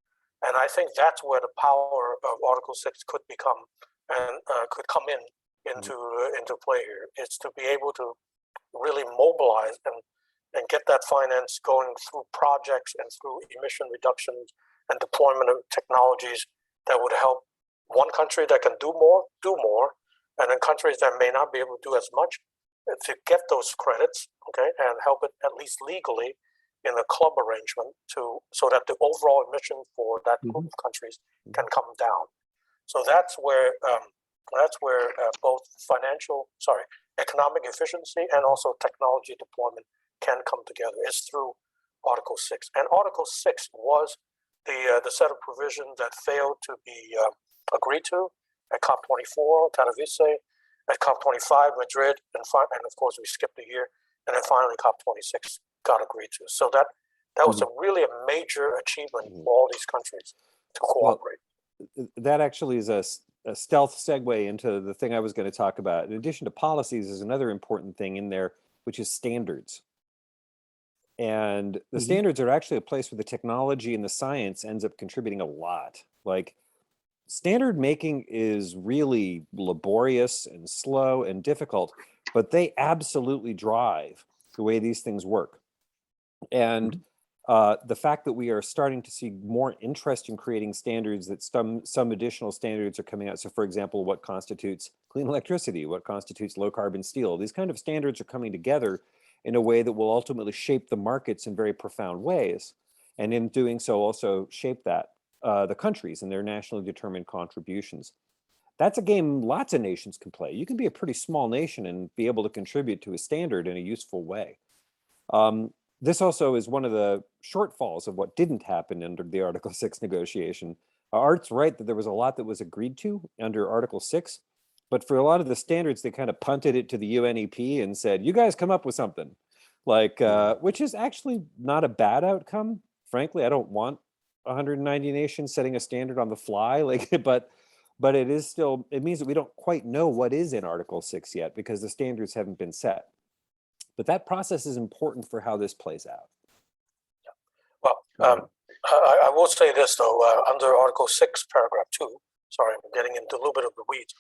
E: And I think that's where the power of Article 6 could become and could come into play here. It's to be able to really mobilize and get that finance going through projects and through emission reductions and deployment of technologies that would help one country that can do more, and in countries that may not be able to do as much, to get those credits, okay, and help it at least legally in a club arrangement so that the overall emission for that group of countries can come down. So that's where both economic efficiency and also technology deployment can come together. It's through Article 6, and Article 6 was the set of provisions that failed to be agreed to at COP24, Katowice, at COP25, Madrid, and of course we skipped a year, and then finally COP26 got agreed to. So that was really a major achievement for all these countries to cooperate.
D: Well, that actually is a stealth segue into the thing I was going to talk about. In addition to policies, is another important thing in there, which is standards. And the standards are actually a place where the technology and the science ends up contributing a lot. Like, standard making is really laborious and slow and difficult, but they absolutely drive the way these things work. And the fact that we are starting to see more interest in creating standards, that some additional standards are coming out. So for example, what constitutes clean electricity, what constitutes low carbon steel, these kind of standards are coming together in a way that will ultimately shape the markets in very profound ways. And in doing so, also shape the countries and their nationally determined contributions. That's a game lots of nations can play. You can be a pretty small nation and be able to contribute to a standard in a useful way. This also is one of the shortfalls of what didn't happen under the Article 6 negotiation. Art's right that there was a lot that was agreed to under Article 6, but for a lot of the standards, they kind of punted it to the UNEP and said, you guys come up with something, like, which is actually not a bad outcome frankly, I don't want 190 nations setting a standard on the fly, like, but it is still, it means that we don't quite know what is in Article 6 yet because the standards haven't been set. But that process is important for how this plays out.
E: Well, I will say this though, under Article 6, Paragraph 2, sorry, I'm getting into a little bit of the weeds,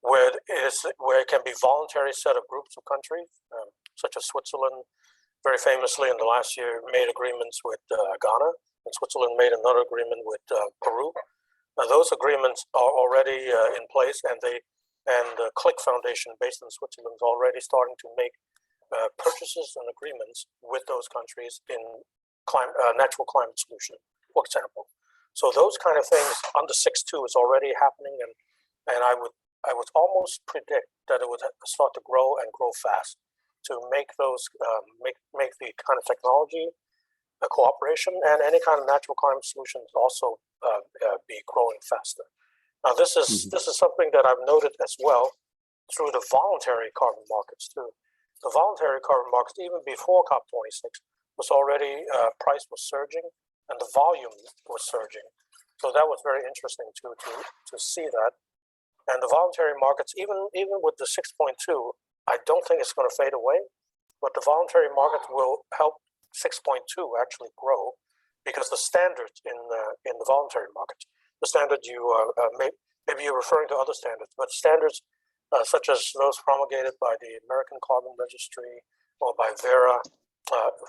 E: where it can be voluntary set of groups of countries, such as Switzerland, very famously in the last year made agreements with Ghana, and Switzerland made another agreement with Peru. Those agreements are already in place, and the Click Foundation based in Switzerland is already starting to make purchases and agreements with those countries in natural climate solution, for example. So those kind of things under 6.2 is already happening, and I would almost predict that it would start to grow and grow fast to make those make the kind of technology, cooperation, and any kind of natural climate solutions also be growing faster. Now, this is something that I've noted as well through the voluntary carbon markets too. The voluntary carbon markets, even before COP26, was already price was surging and the volume was surging. So that was very interesting to see that. And the voluntary markets, even with the 6.2, I don't think it's going to fade away, but the voluntary market will help 6.2 actually grow because the standards in the voluntary market, the standard you maybe you're referring to other standards, but standards such as those promulgated by the American Carbon Registry or by Verra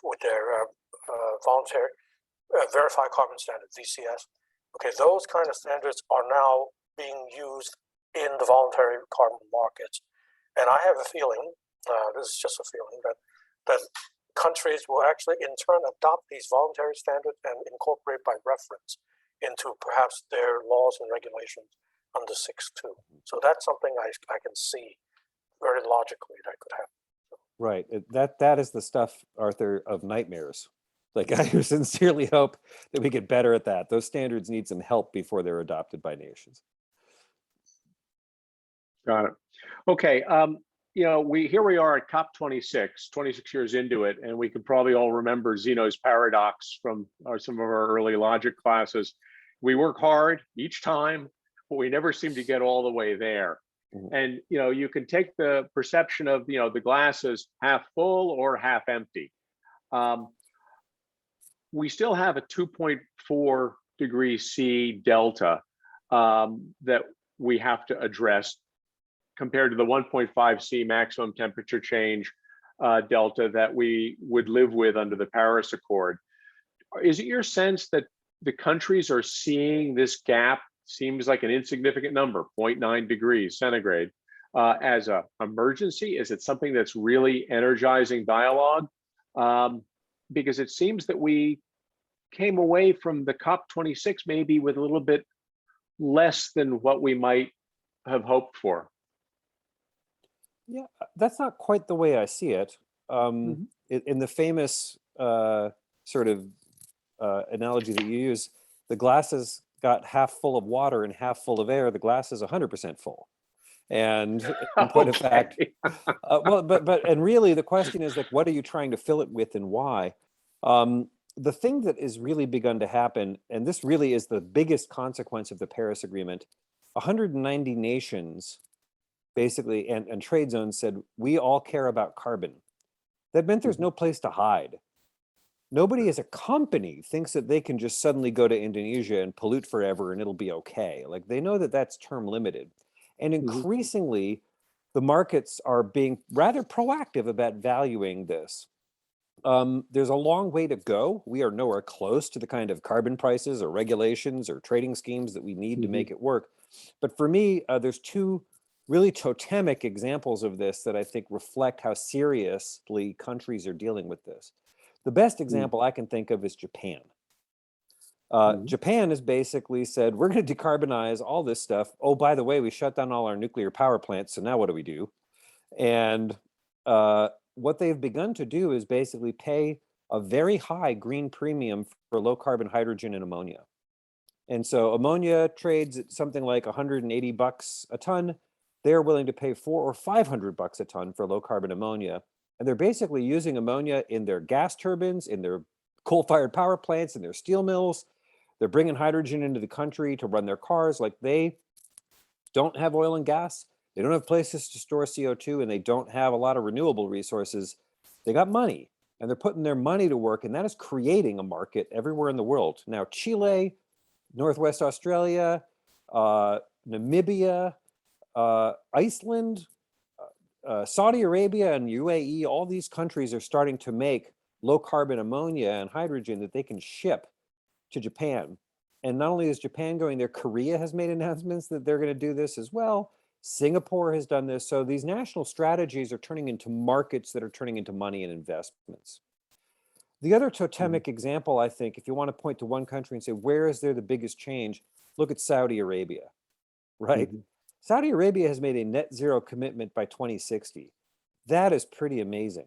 E: with their voluntary verified carbon standard (VCS). Okay, those kind of standards are now being used in the voluntary carbon markets. And I have a feeling, this is just a feeling, that countries will actually in turn adopt these voluntary standards and incorporate by reference into perhaps their laws and regulations under 6.2. So that's something I can see very logically that could happen.
D: Right. That is the stuff, Arthur, of nightmares. Like, I sincerely hope that we get better at that. Those standards need some help before they're adopted by nations.
C: Got it. Okay. Here we are at COP26, 26 years into it, and we can probably all remember Zenos Paradox from some of our early logic classes. We work hard each time, but we never seem to get all the way there. And you can take the perception of the glass is half full or half empty. We still have a 2.4 degrees C delta that we have to address compared to the 1.5 C maximum temperature change delta that we would live with under the Paris Accord. Is it your sense that the countries are seeing this gap, seems like an insignificant number, 0.9 degrees centigrade, as an emergency? Is it something that's really energizing dialogue? Because it seems that we came away from the COP26 maybe with a little bit less than what we might have hoped for.
D: Yeah, that's not quite the way I see it. In the famous sort of analogy that you use, the glass has got half full of water and half full of air. The glass is 100% full. And in point of fact, and really the question is, like, what are you trying to fill it with and why? The thing that has really begun to happen, and this really is the biggest consequence of the Paris Agreement, 190 nations basically, and trade zones said, we all care about carbon. That meant there's no place to hide. Nobody as a company thinks that they can just suddenly go to Indonesia and pollute forever and it'll be okay. Like, they know that that's term limited. And increasingly, the markets are being rather proactive about valuing this. There's a long way to go. We are nowhere close to the kind of carbon prices or regulations or trading schemes that we need to make it work. But for me, there's two really totemic examples of this that I think reflect how seriously countries are dealing with this. The best example I can think of is Japan. Japan has basically said, we're going to decarbonize all this stuff. Oh, by the way, we shut down all our nuclear power plants. So now what do we do? And what they've begun to do is basically pay a very high green premium for low carbon hydrogen and ammonia. And so ammonia trades at something like $180 a ton. They're willing to pay $400 or $500 a ton for low carbon ammonia. And they're basically using ammonia in their gas turbines, in their coal-fired power plants and their steel mills. They're bringing hydrogen into the country to run their cars. Like, they don't have oil and gas. They don't have places to store CO2, and they don't have a lot of renewable resources. They got money, and they're putting their money to work, and that is creating a market everywhere in the world. Now, Chile, Northwest Australia, Namibia, Iceland, Saudi Arabia and UAE, all these countries are starting to make low carbon ammonia and hydrogen that they can ship to Japan. And not only is Japan going there, Korea has made announcements that they're going to do this as well. Singapore has done this. So these national strategies are turning into markets that are turning into money and investments. The other totemic example, I think, if you want to point to one country and say, where is there the biggest change? Look at Saudi Arabia, right? Saudi Arabia has made a net zero commitment by 2060. That is pretty amazing.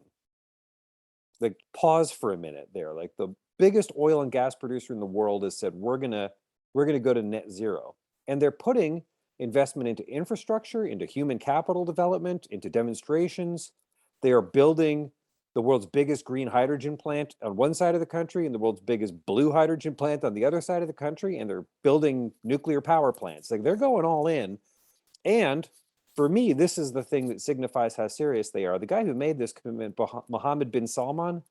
D: Like, pause for a minute there. Like, the biggest oil and gas producer in the world has said, we're gonna go to net zero. And they're putting investment into infrastructure, into human capital development, into demonstrations. They are building the world's biggest green hydrogen plant on one side of the country and the world's biggest blue hydrogen plant on the other side of the country. And they're building nuclear power plants. Like, they're going all in. And for me, this is the thing that signifies how serious they are. The guy who made this commitment, Mohammed bin Salman,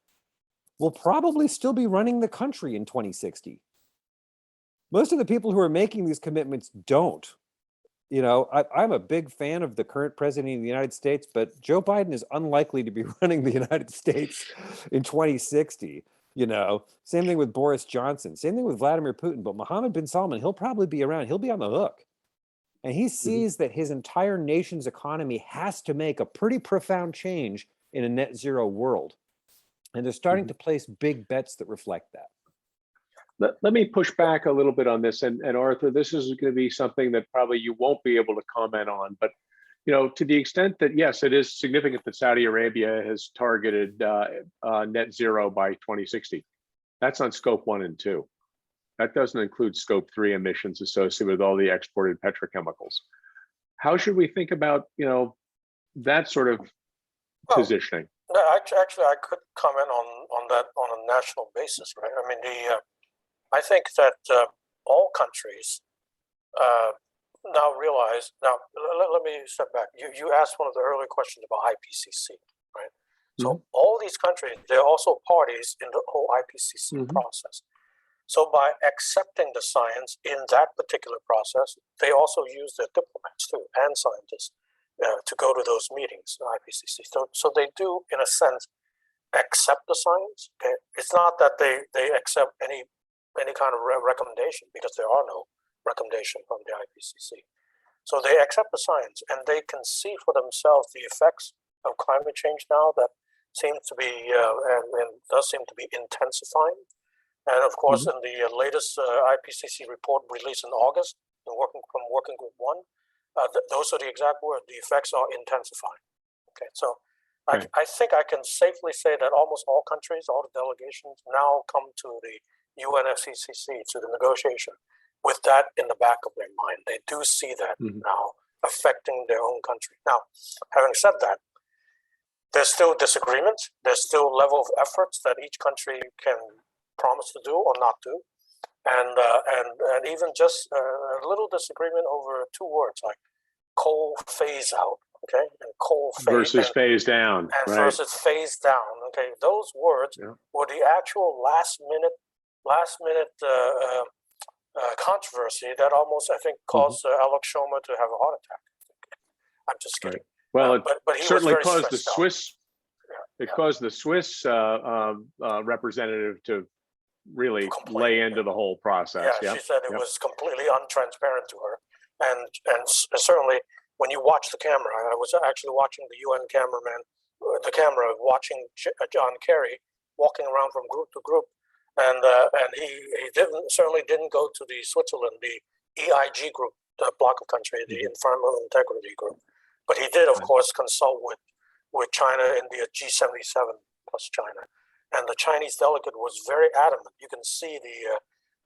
D: will probably still be running the country in 2060. Most of the people who are making these commitments don't. You know, I'm a big fan of the current president of the United States, but Joe Biden is unlikely to be running the United States in 2060. You know, same thing with Boris Johnson, same thing with Vladimir Putin, but Mohammed bin Salman, he'll probably be around. He'll be on the hook. And he sees that his entire nation's economy has to make a pretty profound change in a net zero world. And they're starting to place big bets that reflect that.
C: Let me push back a little bit on this. And Arthur, this is going to be something that probably you won't be able to comment on. But, you know, to the extent that, yes, it is significant that Saudi Arabia has targeted net zero by 2060. That's on scope 1 and 2. That doesn't include scope 3 emissions associated with all the exported petrochemicals. How should we think about, you know, that sort of positioning?
E: No, actually, I could comment on that on a national basis, right? I mean, I think that all countries now realize. Now, let me step back. You asked one of the earlier questions about IPCC, right? So all these countries, they're also parties in the whole IPCC process. So by accepting the science in that particular process, they also use their diplomats too and scientists to go to those meetings, the IPCC. So they do, in a sense, accept the science. Okay? It's not that they accept any kind of recommendation, because there are no recommendation from the IPCC. So they accept the science, and they can see for themselves the effects of climate change now that seems to be and does seem to be intensifying. And of course, in the latest IPCC report released in August, working group 1, those are the exact words. The effects are intensifying. Okay, so I think I can safely say that almost all countries, all the delegations now come to the UNFCCC, to the negotiation, with that in the back of their mind. They do see that now affecting their own country. Now, having said that, there's still disagreements. There's still level of efforts that each country can promise to do or not do, and even just a little disagreement over 2 words like coal phase out, okay, and coal
C: versus phase down,
E: and
C: right?
E: versus phase down, okay. Those words were the actual last minute controversy that almost, I think, caused Alex Schoma to have a heart attack. I'm just kidding.
C: Well,
E: but he
C: certainly
E: was very
C: caused the Swiss. It caused the Swiss representative to really lay into the whole process.
E: Yeah, she said it was completely untransparent to her, and certainly when you watch the camera, I was actually watching the UN cameraman, the camera watching John Kerry walking around from group to group, and he certainly didn't go to the Switzerland, the EIG group, the block of country, the Environmental Integrity Group, but he did, of course, consult with China, India, G77 plus China. And the Chinese delegate was very adamant. You can see the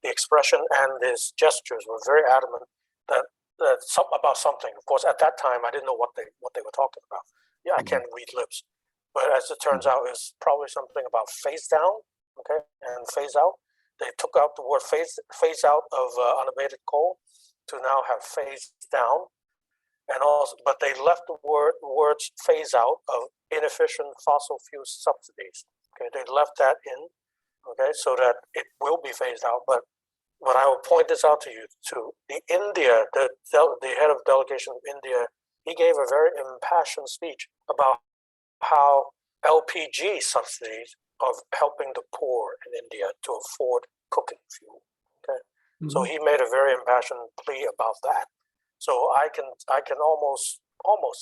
E: expression and his gestures were very adamant that about something. Of course, at that time, I didn't know what they were talking about. Yeah, I can't read lips. But as it turns out, it's probably something about phase down, okay, and phase out. They took out the word phase out of unabated coal to now have phase down, and also, but they left the words phase out of inefficient fossil fuel subsidies. Okay, they left that in, okay, so that it will be phased out. But I will point this out to you too. The head of delegation of India, he gave a very impassioned speech about how LPG subsidies are helping the poor in India to afford cooking fuel. Okay, so he made a very impassioned plea about that. So I can almost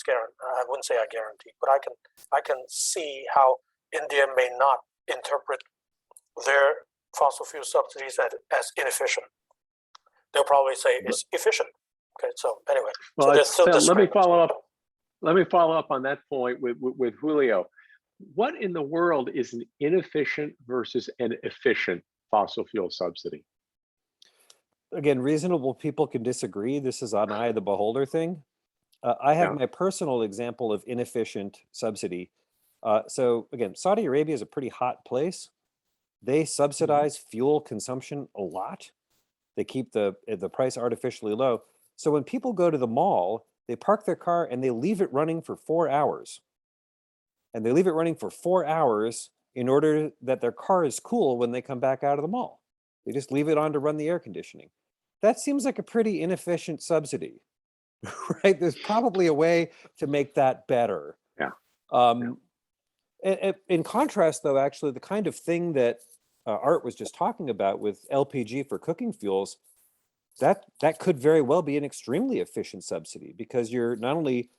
E: guarantee, I wouldn't say I guarantee, but I can see how India may not interpret their fossil fuel subsidies as inefficient. They'll probably say it's efficient. Okay, so anyway,
C: well,
E: so
C: let me follow up. Let me follow up on that point with Julio. What in the world is an inefficient versus an efficient fossil fuel subsidy?
D: Again, reasonable people can disagree. This is an eye of the beholder thing. I have my personal example of inefficient subsidy. So again, Saudi Arabia is a pretty hot place. They subsidize fuel consumption a lot. They keep the price artificially low. So when people go to the mall, they park their car and they leave it running for 4 hours. And they leave it running for 4 hours in order that their car is cool when they come back out of the mall. They just leave it on to run the air conditioning. That seems like a pretty inefficient subsidy, right? There's probably a way to make that better.
C: Yeah.
D: In contrast, though, actually, the kind of thing that Art was just talking about with LPG for cooking fuels, that could very well be an extremely efficient subsidy, because you're not only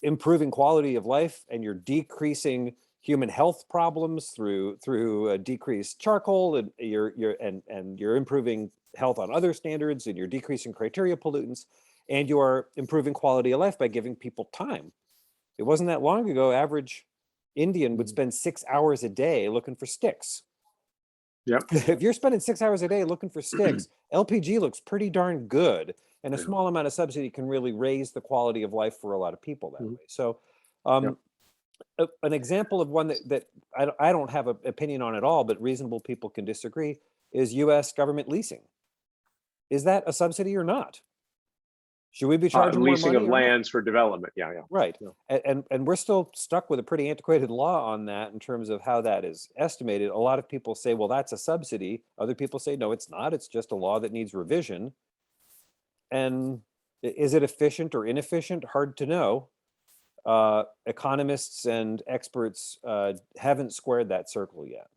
D: improving quality of life and you're decreasing human health problems through decreased charcoal, and you're improving health on other standards, and you're decreasing criteria pollutants, and you are improving quality of life by giving people time. It wasn't that long ago, average Indian would spend 6 hours a day looking for sticks.
C: Yep.
D: If you're spending 6 hours a day looking for sticks, LPG looks pretty darn good, and a small amount of subsidy can really raise the quality of life for a lot of people that way. So an example of one that I don't have an opinion on at all, but reasonable people can disagree, is US government leasing. Is that a subsidy or not? Should we be charging more
C: leasing
D: money
C: of lands for development? Yeah.
D: Right. And we're still stuck with a pretty antiquated law on that in terms of how that is estimated. A lot of people say, well, that's a subsidy. Other people say, no, it's not. It's just a law that needs revision. And is it efficient or inefficient? Hard to know. Economists and experts haven't squared that circle yet.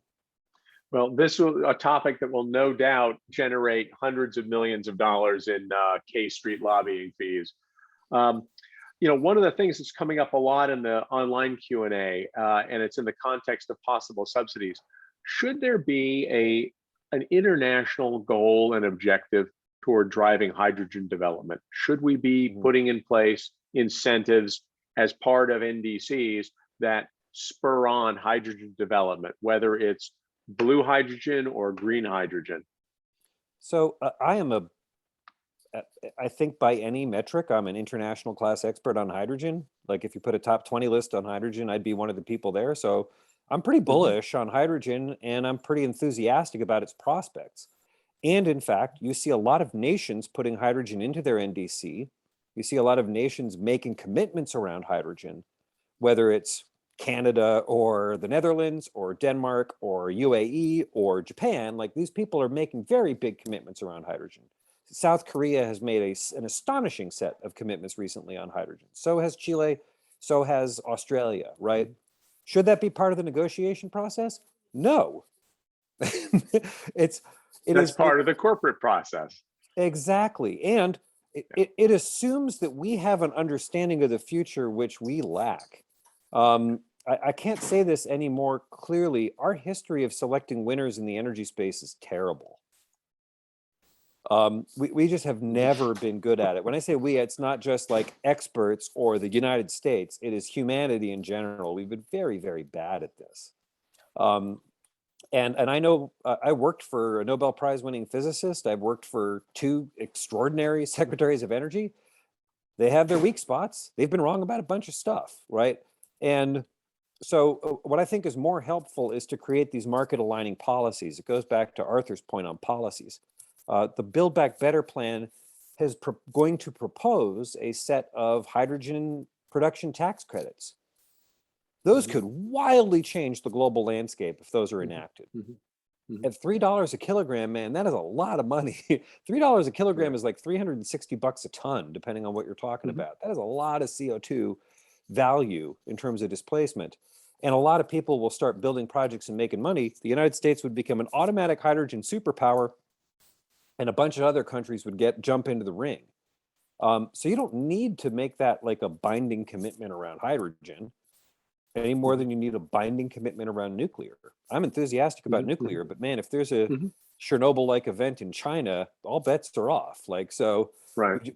C: Well, this is a topic that will no doubt generate hundreds of millions of dollars in K Street lobbying fees. One of the things that's coming up a lot in the online Q&A, and it's in the context of possible subsidies, should there be an international goal and objective toward driving hydrogen development? Should we be putting in place incentives as part of NDCs that spur on hydrogen development, whether it's blue hydrogen or green hydrogen?
D: So I think by any metric, I'm an international class expert on hydrogen. Like if you put a top 20 list on hydrogen, I'd be one of the people there. So I'm pretty bullish on hydrogen, and I'm pretty enthusiastic about its prospects. And in fact, you see a lot of nations putting hydrogen into their NDC. You see a lot of nations making commitments around hydrogen, whether it's Canada or the Netherlands or Denmark or UAE or Japan. Like, these people are making very big commitments around hydrogen. South Korea has made an astonishing set of commitments recently on hydrogen. So has Chile, so has Australia, right? Should that be part of the negotiation process? No. That's
C: part of the corporate process.
D: Exactly. And it assumes that we have an understanding of the future which we lack. I can't say this any more clearly. Our history of selecting winners in the energy space is terrible. We just have never been good at it. When I say we, it's not just like experts or the United States. It is humanity in general. We've been very, very bad at this. And I know I worked for a Nobel Prize winning physicist. I've worked for 2 extraordinary secretaries of energy. They have their weak spots. They've been wrong about a bunch of stuff, right? And So what I think is more helpful is to create these market aligning policies. It goes back to Arthur's point on policies. The Build Back Better plan is going to propose a set of hydrogen production tax credits. Those could wildly change the global landscape if those are enacted. At $3 a kilogram, man, that is a lot of money. $3 a kilogram is like $360 a ton, depending on what you're talking about. That is a lot of CO2 value in terms of displacement. And a lot of people will start building projects and making money. The United States would become an automatic hydrogen superpower, and a bunch of other countries would jump into the ring. So you don't need to make that like a binding commitment around hydrogen any more than you need a binding commitment around nuclear. I'm enthusiastic about nuclear, but man, if there's a Chernobyl-like event in China, all bets are off. Like, so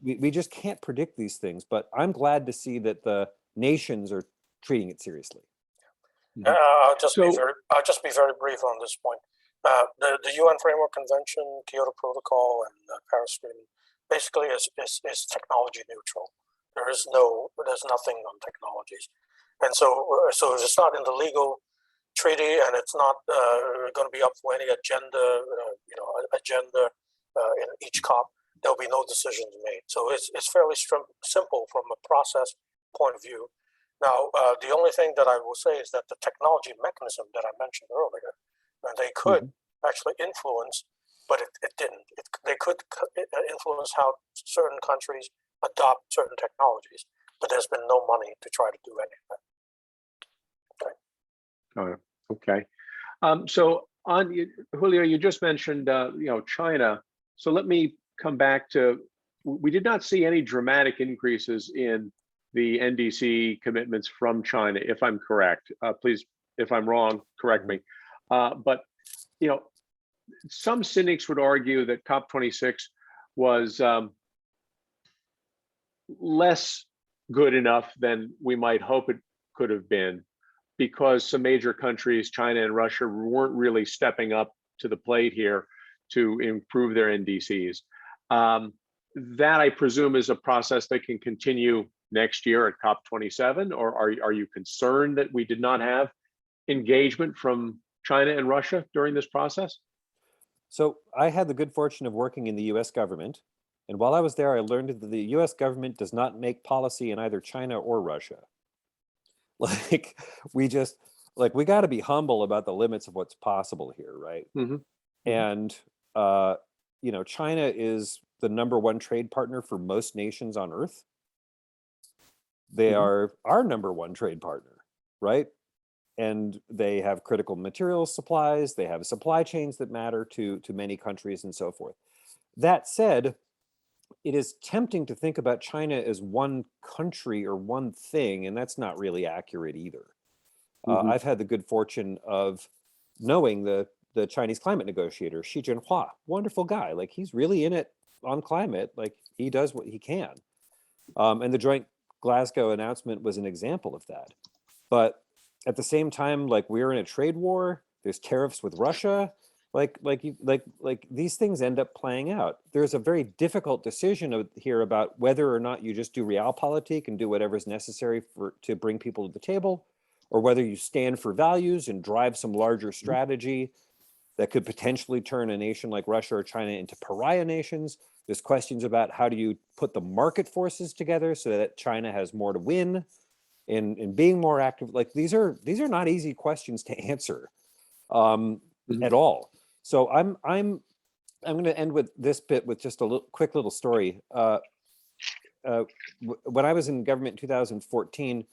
D: we just can't predict these things, but I'm glad to see that the nations are treating it seriously.
E: I'll just be very brief on this point. The UN Framework Convention, Kyoto Protocol, and Paris Agreement basically is technology neutral. There's nothing on technologies, and so it's not in the legal treaty, and it's not going to be up for any agenda in each COP. There'll be no decisions made. So it's fairly simple from a process point of view. Now, the only thing that I will say is that the technology mechanism that I mentioned earlier, they could actually influence, but it didn't. They could influence how certain countries adopt certain technologies, but there's been no money to try to do any of that.
C: Okay. So on Julio, you just mentioned China. So let me come back to, we did not see any dramatic increases in the NDC commitments from China, if I'm correct. Please, if I'm wrong, correct me. But some cynics would argue that COP26 was less good enough than we might hope it could have been, because some major countries, China and Russia, weren't really stepping up to the plate here to improve their NDCs. That, I presume, is a process that can continue next year at COP27, or are you concerned that we did not have engagement from China and Russia during this process?
D: So I had the good fortune of working in the US government. And while I was there, I learned that the US government does not make policy in either China or Russia. Like, we got to be humble about the limits of what's possible here, right? And, China is the #1 trade partner for most nations on Earth. They are our #1 trade partner, right? And they have critical materials supplies. They have supply chains that matter to many countries and so forth. That said, it is tempting to think about China as one country or one thing, and that's not really accurate either. I've had the good fortune of knowing the Chinese climate negotiator, Xi Jinping, wonderful guy. Like, he's really in it on climate. Like, he does what he can. And the joint Glasgow announcement was an example of that. But at the same time, like, we're in a trade war. There's tariffs with Russia. Like these things end up playing out. There's a very difficult decision here about whether or not you just do realpolitik and do whatever's necessary to bring people to the table, or whether you stand for values and drive some larger strategy that could potentially turn a nation like Russia or China into pariah nations. There's questions about how do you put the market forces together so that China has more to win in being more active. Like, these are not easy questions to answer at all. So I'm going to end with this bit with just a quick little story. When I was in government in 2014,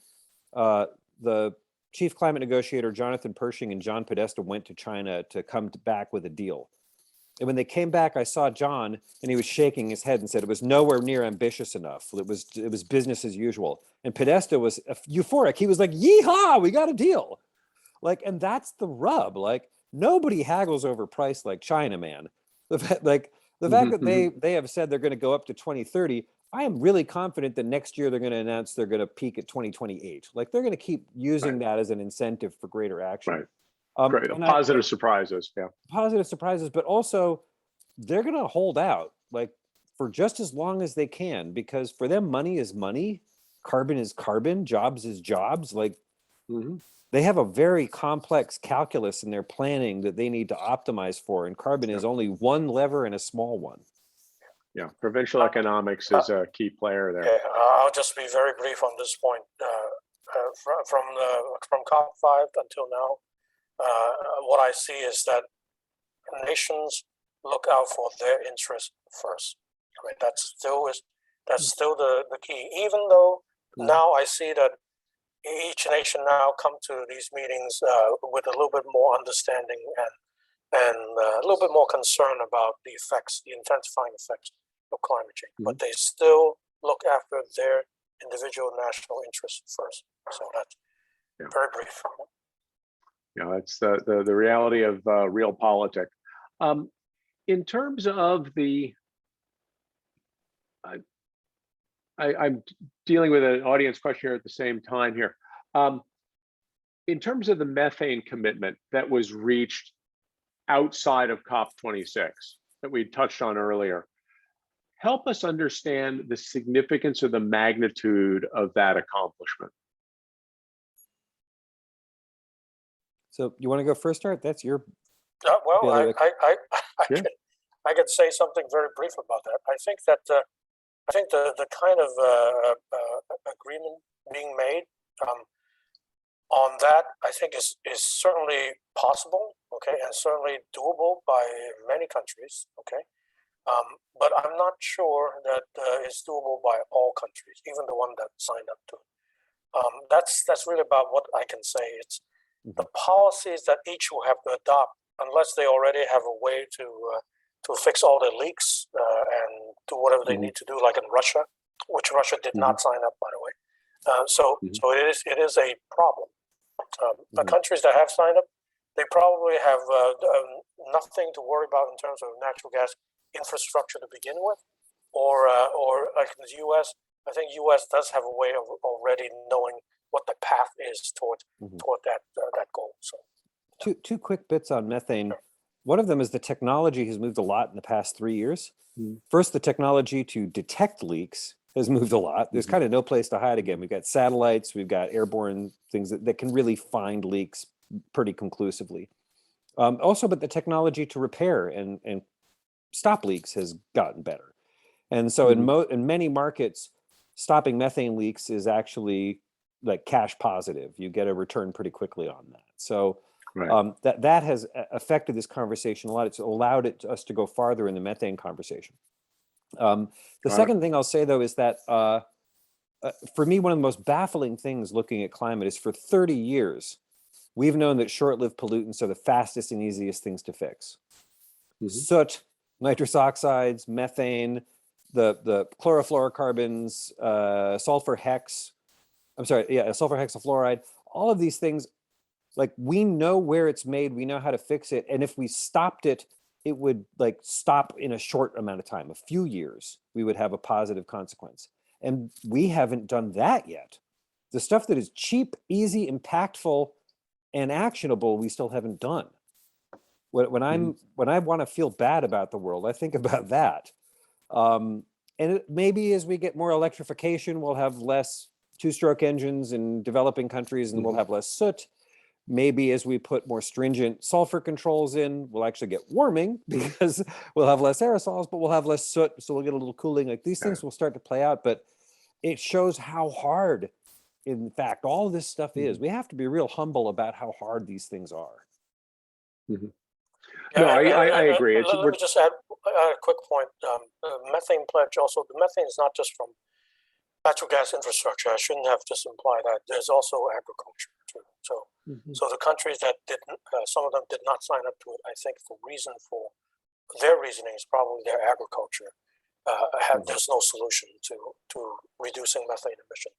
D: the chief climate negotiator, Jonathan Pershing, and John Podesta went to China to come back with a deal. And when they came back, I saw John, and he was shaking his head and said it was nowhere near ambitious enough. It was business as usual. And Podesta was euphoric. He was like, "Yeehaw, we got a deal!" Like, and that's the rub. Like, nobody haggles over price like China, man. The fact that they have said they're going to go up to 2030. I am really confident that next year they're going to announce they're going to peak at 2028. Like, they're going to keep using that as an incentive for greater action.
C: Great. Positive surprises. Yeah.
D: Positive surprises, but also they're going to hold out, like, for just as long as they can, because for them, money is money, carbon is carbon, jobs is jobs. Like, they have a very complex calculus in their planning that they need to optimize for, and carbon is only one lever and a small one.
C: Yeah, provincial economics is a key player there.
E: Okay, I'll just be very brief on this point. From COP5 until now, what I see is that nations look out for their interests first. I mean, that's still the key. Even though now I see that each nation now come to these meetings with a little bit more understanding and a little bit more concern about the effects, the intensifying effects of climate change. But they still look after their individual national interests first. So that's very brief.
C: Yeah, that's the reality of real politics. In terms of the, I'm dealing with an audience question here at the same time here. In terms of the methane commitment that was reached outside of COP26 that we touched on earlier, help us understand the significance or the magnitude of that accomplishment.
E: So
D: you want to go first, Art? That's your.
E: Well, I could say something very brief about that. I think that the kind of agreement being made on that, I think is certainly possible, okay, and certainly doable by many countries, okay. But I'm not sure that it's doable by all countries, even the one that signed up to it. That's really about what I can say. It's the policies that each will have to adopt, unless they already have a way to fix all the leaks and do whatever they need to do, like in Russia, which Russia did not sign up, by the way. So it is a problem. The countries that have signed up, they probably have nothing to worry about in terms of natural gas infrastructure to begin with, or like in the U.S. I think U.S. does have a way of already knowing what the path is toward that goal. So
D: two quick bits on methane. Sure. One of them is the technology has moved a lot in the past 3 years. First, the technology to detect leaks has moved a lot. There's kind of no place to hide again. We've got satellites, we've got airborne things that can really find leaks pretty conclusively. Also, but the technology to repair and stop leaks has gotten better. And so in many markets, stopping methane leaks is actually like cash positive. You get a return pretty quickly on that. So that has affected this conversation a lot. It's allowed us to go farther in the methane conversation. The second thing I'll say, though, is that for me, one of the most baffling things looking at climate is for 30 years, we've known that short-lived pollutants are the fastest and easiest things to fix. Soot, nitrous oxides, methane, the chlorofluorocarbons, sulfur hexafluoride, all of these things, like we know where it's made, we know how to fix it. And if we stopped it, it would like stop in a short amount of time, a few years, we would have a positive consequence. And we haven't done that yet. The stuff that is cheap, easy, impactful, and actionable, we still haven't done. When I want to feel bad about the world, I think about that. And maybe as we get more electrification, we'll have less two-stroke engines in developing countries and we'll have less soot. Maybe as we put more stringent sulfur controls in, we'll actually get warming because we'll have less aerosols, but we'll have less soot. So we'll get a little cooling. Like these things will start to play out, but it shows how hard, in fact, all of this stuff is. We have to be real humble about how hard these things are.
C: No, I agree.
E: Let me just add a quick point. Methane pledge also, the methane is not just from natural gas infrastructure. I shouldn't have just implied that. There's also agriculture too. So the countries that didn't, some of them did not sign up to it. I think the reason for their reasoning is probably their agriculture. There's no solution to reducing methane emission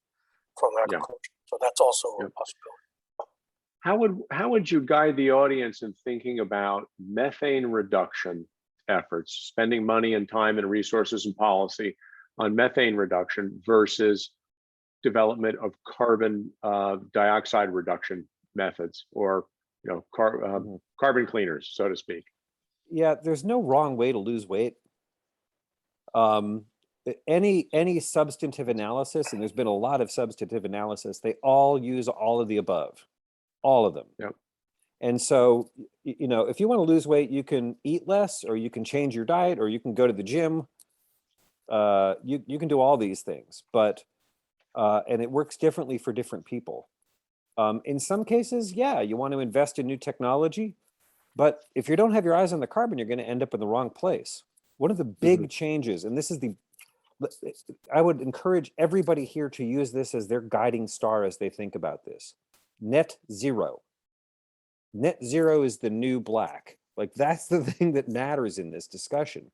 E: from agriculture. So that's also a possibility.
C: How would you guide the audience in thinking about methane reduction efforts, spending money and time and resources and policy on methane reduction versus development of carbon dioxide reduction methods, or carbon cleaners, so to speak?
D: Yeah, there's no wrong way to lose weight. Any substantive analysis, and there's been a lot of substantive analysis, they all use all of the above. all of them.
C: Yep.
D: And so, you know, if you want to lose weight, you can eat less, or you can change your diet, or you can go to the gym. You can do all these things, but and it works differently for different people. In some cases, yeah, you want to invest in new technology, but if you don't have your eyes on the carbon, you're going to end up in the wrong place. One of the big changes, and this is I would encourage everybody here to use this as their guiding star as they think about this. Net zero. Net zero is the new black. Like, that's the thing that matters in this discussion.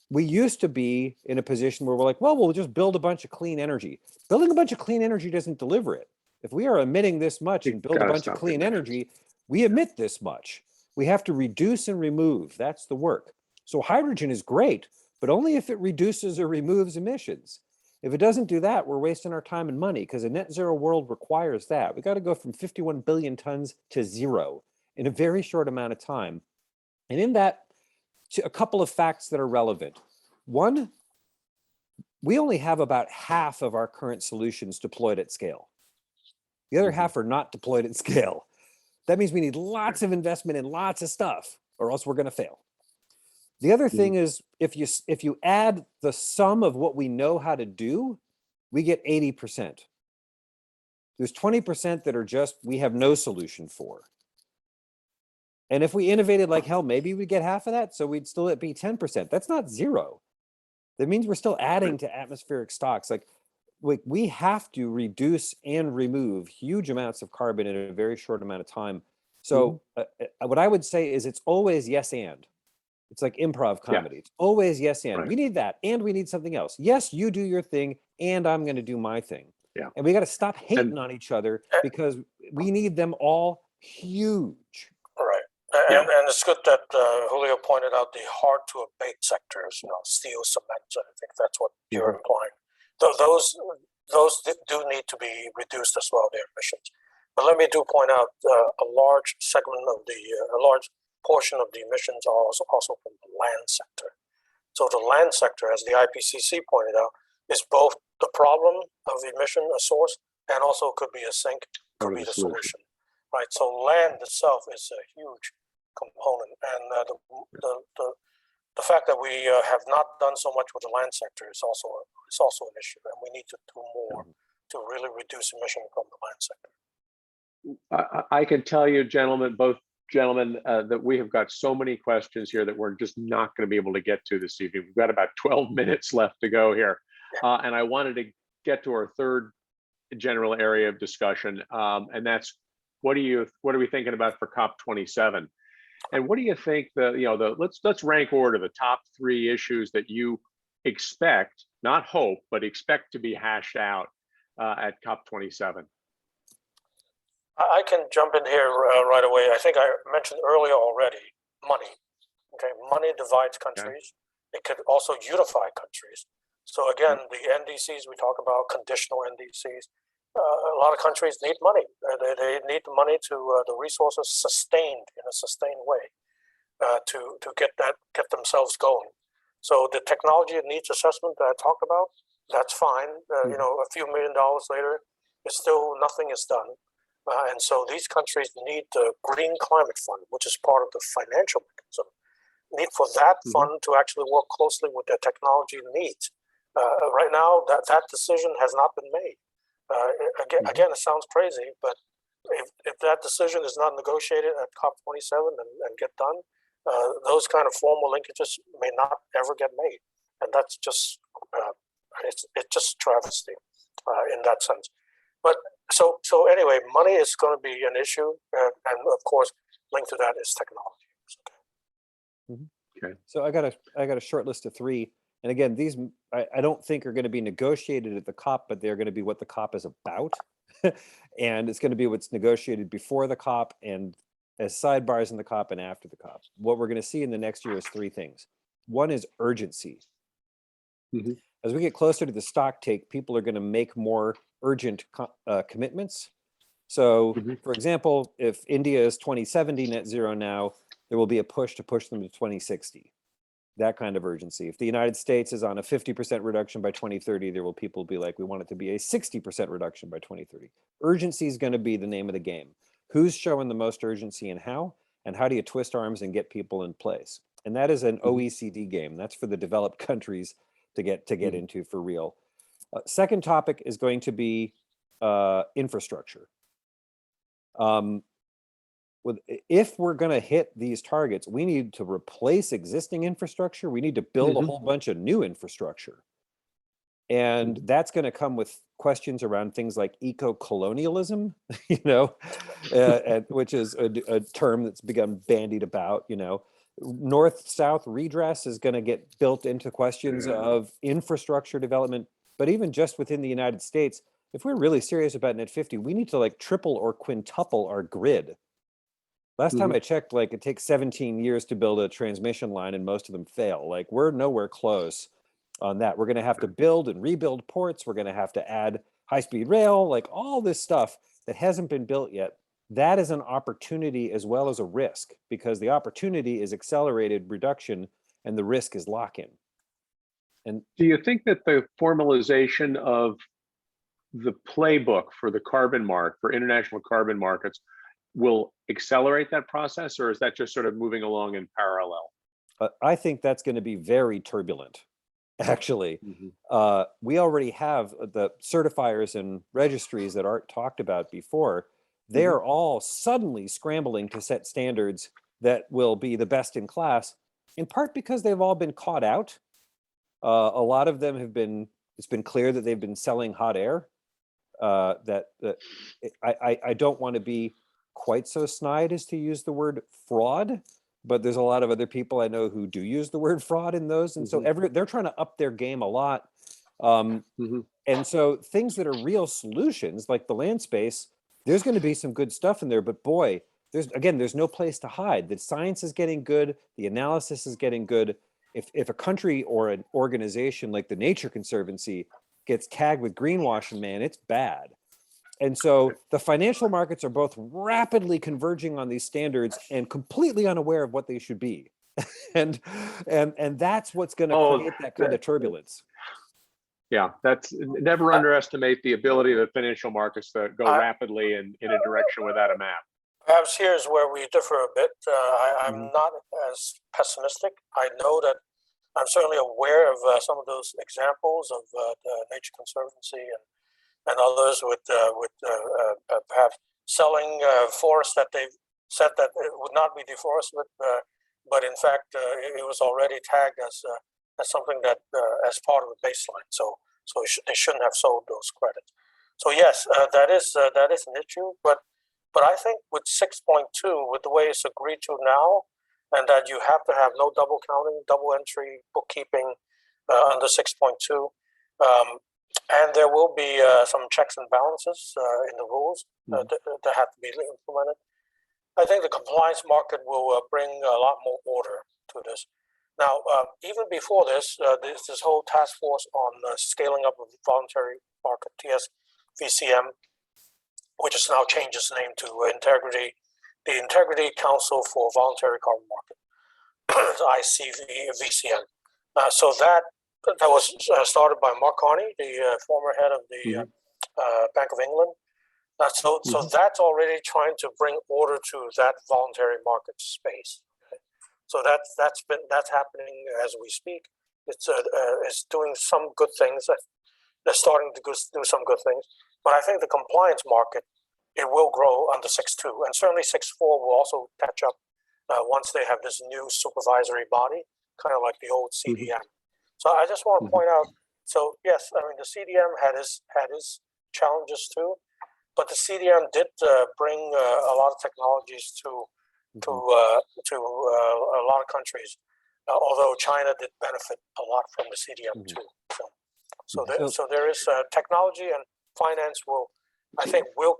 D: We used to be in a position where we're like, well, we'll just build a bunch of clean energy. Building a bunch of clean energy doesn't deliver it. If we are emitting this much and build a bunch of clean energy, we emit this much. We have to reduce and remove. That's the work. So hydrogen is great, but only if it reduces or removes emissions. If it doesn't do that, we're wasting our time and money, because a net zero world requires that. We got to go from 51 billion tons to zero in a very short amount of time. And in that, a couple of facts that are relevant. One, we only have about half of our current solutions deployed at scale. The other half are not deployed at scale. That means we need lots of investment in lots of stuff, or else we're going to fail. The other thing is, if you add the sum of what we know how to do, we get 80%. There's 20% that are just, we have no solution for. And if we innovated like hell, maybe we'd get half of that, so we'd still be 10%. That's not zero. That means we're still adding to atmospheric stocks. Like we have to reduce and remove huge amounts of carbon in a very short amount of time. So what I would say is, it's always yes and. It's like improv comedy. It's always yes and. We need that, and we need something else. Yes, you do your thing, and I'm going to do my thing. Yeah. And we got to stop hating on each other, because we need them all huge.
E: Right. And it's good that Julio pointed out the hard to abate sectors, you know, steel, cement. I think that's what you're implying. Those do need to be reduced as well, their emissions. But let me point out a large segment of a large portion of the emissions are also from the land sector. So the land sector, as the IPCC pointed out, is both the problem of emission, a source, and also could be a sink, could be the solution. Right. So land itself is a huge component, and the fact that we have not done so much with the land sector is also an issue, and we need to do more to really reduce emission from the land sector.
C: I can tell you, both gentlemen, that we have got so many questions here that we're just not going to be able to get to this evening. We've got about 12 minutes left to go here, and I wanted to get to our third general area of discussion, and that's what are we thinking about for COP27, and what do you think let's rank order the top 3 issues that you expect, not hope, but expect to be hashed out at COP27.
E: I can jump in here right away. I think I mentioned earlier already, money. Okay, money divides countries. It could also unify countries. So again, the NDCs we talk about, conditional NDCs, a lot of countries need money. They need the money to the resources sustained in a sustained way to get themselves going. So the technology needs assessment that I talked about, that's fine. A few $1 million later, it's still nothing is done. And so these countries need the Green Climate Fund, which is part of the financial mechanism, need for that fund to actually work closely with their technology needs. Right now, that decision has not been made. Again, it sounds crazy, but if that decision is not negotiated at COP27 and get done, those kind of formal linkages may not ever get made. And that's just, it's just travesty in that sense. But so anyway, money is going to be an issue, and of course, linked to that is technology.
C: Okay.
D: So I got a short list of 3, and again, these I don't think are going to be negotiated at the COP, but they're going to be what the COP is about, and it's going to be what's negotiated before the COP and as sidebars in the COP and after the COP. What we're going to see in the next year is 3 things. One is urgency. As we get closer to the stock take, people are going to make more urgent commitments. So, for example, if India is 2070 net zero now, there will be a push to push them to 2060. That kind of urgency. If the United States is on a 50% reduction by 2030, there will people be like, we want it to be a 60% reduction by 2030. Urgency is going to be the name of the game. who's showing the most urgency and how do you twist arms and get people in place? And that is an OECD game. That's for the developed countries to get into for real. Second topic is going to be infrastructure. If we're going to hit these targets, we need to replace existing infrastructure. We need to build a whole bunch of new infrastructure. And that's going to come with questions around things like eco-colonialism, which is a term that's become bandied about, North-South redress is going to get built into questions of infrastructure development. But even just within the United States, if we're really serious about net 50, we need to like triple or quintuple our grid. Last time I checked, like it takes 17 years to build a transmission line and most of them fail. Like we're nowhere close on that. We're going to have to build and rebuild ports. We're going to have to add high-speed rail, like all this stuff that hasn't been built yet. That is an opportunity as well as a risk, because the opportunity is accelerated reduction and the risk is lock-in. And
C: do you think that the formalization of the playbook for the for international carbon markets will accelerate that process, or is that just sort of moving along in parallel?
D: I think that's going to be very turbulent, actually. We already have the certifiers and registries that Art talked about before. They're all suddenly scrambling to set standards that will be the best in class, in part because they've all been caught out. A lot of them have been, it's been clear that they've been selling hot air. I don't want to be quite so snide as to use the word fraud, but there's a lot of other people I know who do use the word fraud in those. And so they're trying to up their game a lot. And so things that are real solutions, like the land space, there's going to be some good stuff in there, but boy, there's no place to hide. The science is getting good. The analysis is getting good. If a country or an organization like the Nature Conservancy gets tagged with greenwashing, man, it's bad. And so the financial markets are both rapidly converging on these standards and completely unaware of what they should be. and that's what's going to create that kind of turbulence.
C: Yeah, that's never underestimate the ability of the financial markets to go rapidly in a direction without a map.
E: Perhaps here's where we differ a bit. I'm not as pessimistic. I know that I'm certainly aware of some of those examples of the Nature Conservancy and others with perhaps selling forests that they've said that it would not be deforested, but in fact it was already tagged as something that as part of the baseline. So they shouldn't have sold those credits. So yes, that is an issue. But I think with 6.2, with the way it's agreed to now, and that you have to have no double counting, double entry bookkeeping under 6.2. And there will be some checks and balances in the rules that have to be implemented. I think the compliance market will bring a lot more order to this. Now, even before this, this whole task force on scaling up of the voluntary market, TSVCM, which has now changed its name to the Integrity Council for Voluntary Carbon Market, ICVCN. So that was started by Mark Carney, the former head of the Bank of England. So that's already trying to bring order to that voluntary market space. Okay? So that's happening as we speak. It's doing some good things. They're starting to do some good things. But I think the compliance market, it will grow under 6.2, and certainly 6.4 will also catch up once they have this new supervisory body, kind of like the old CDM. So I just want to point out. So yes, I mean the CDM had his challenges too, but the CDM did bring a lot of technologies to a lot of countries. Although China did benefit a lot from the CDM too. So there is technology, and finance will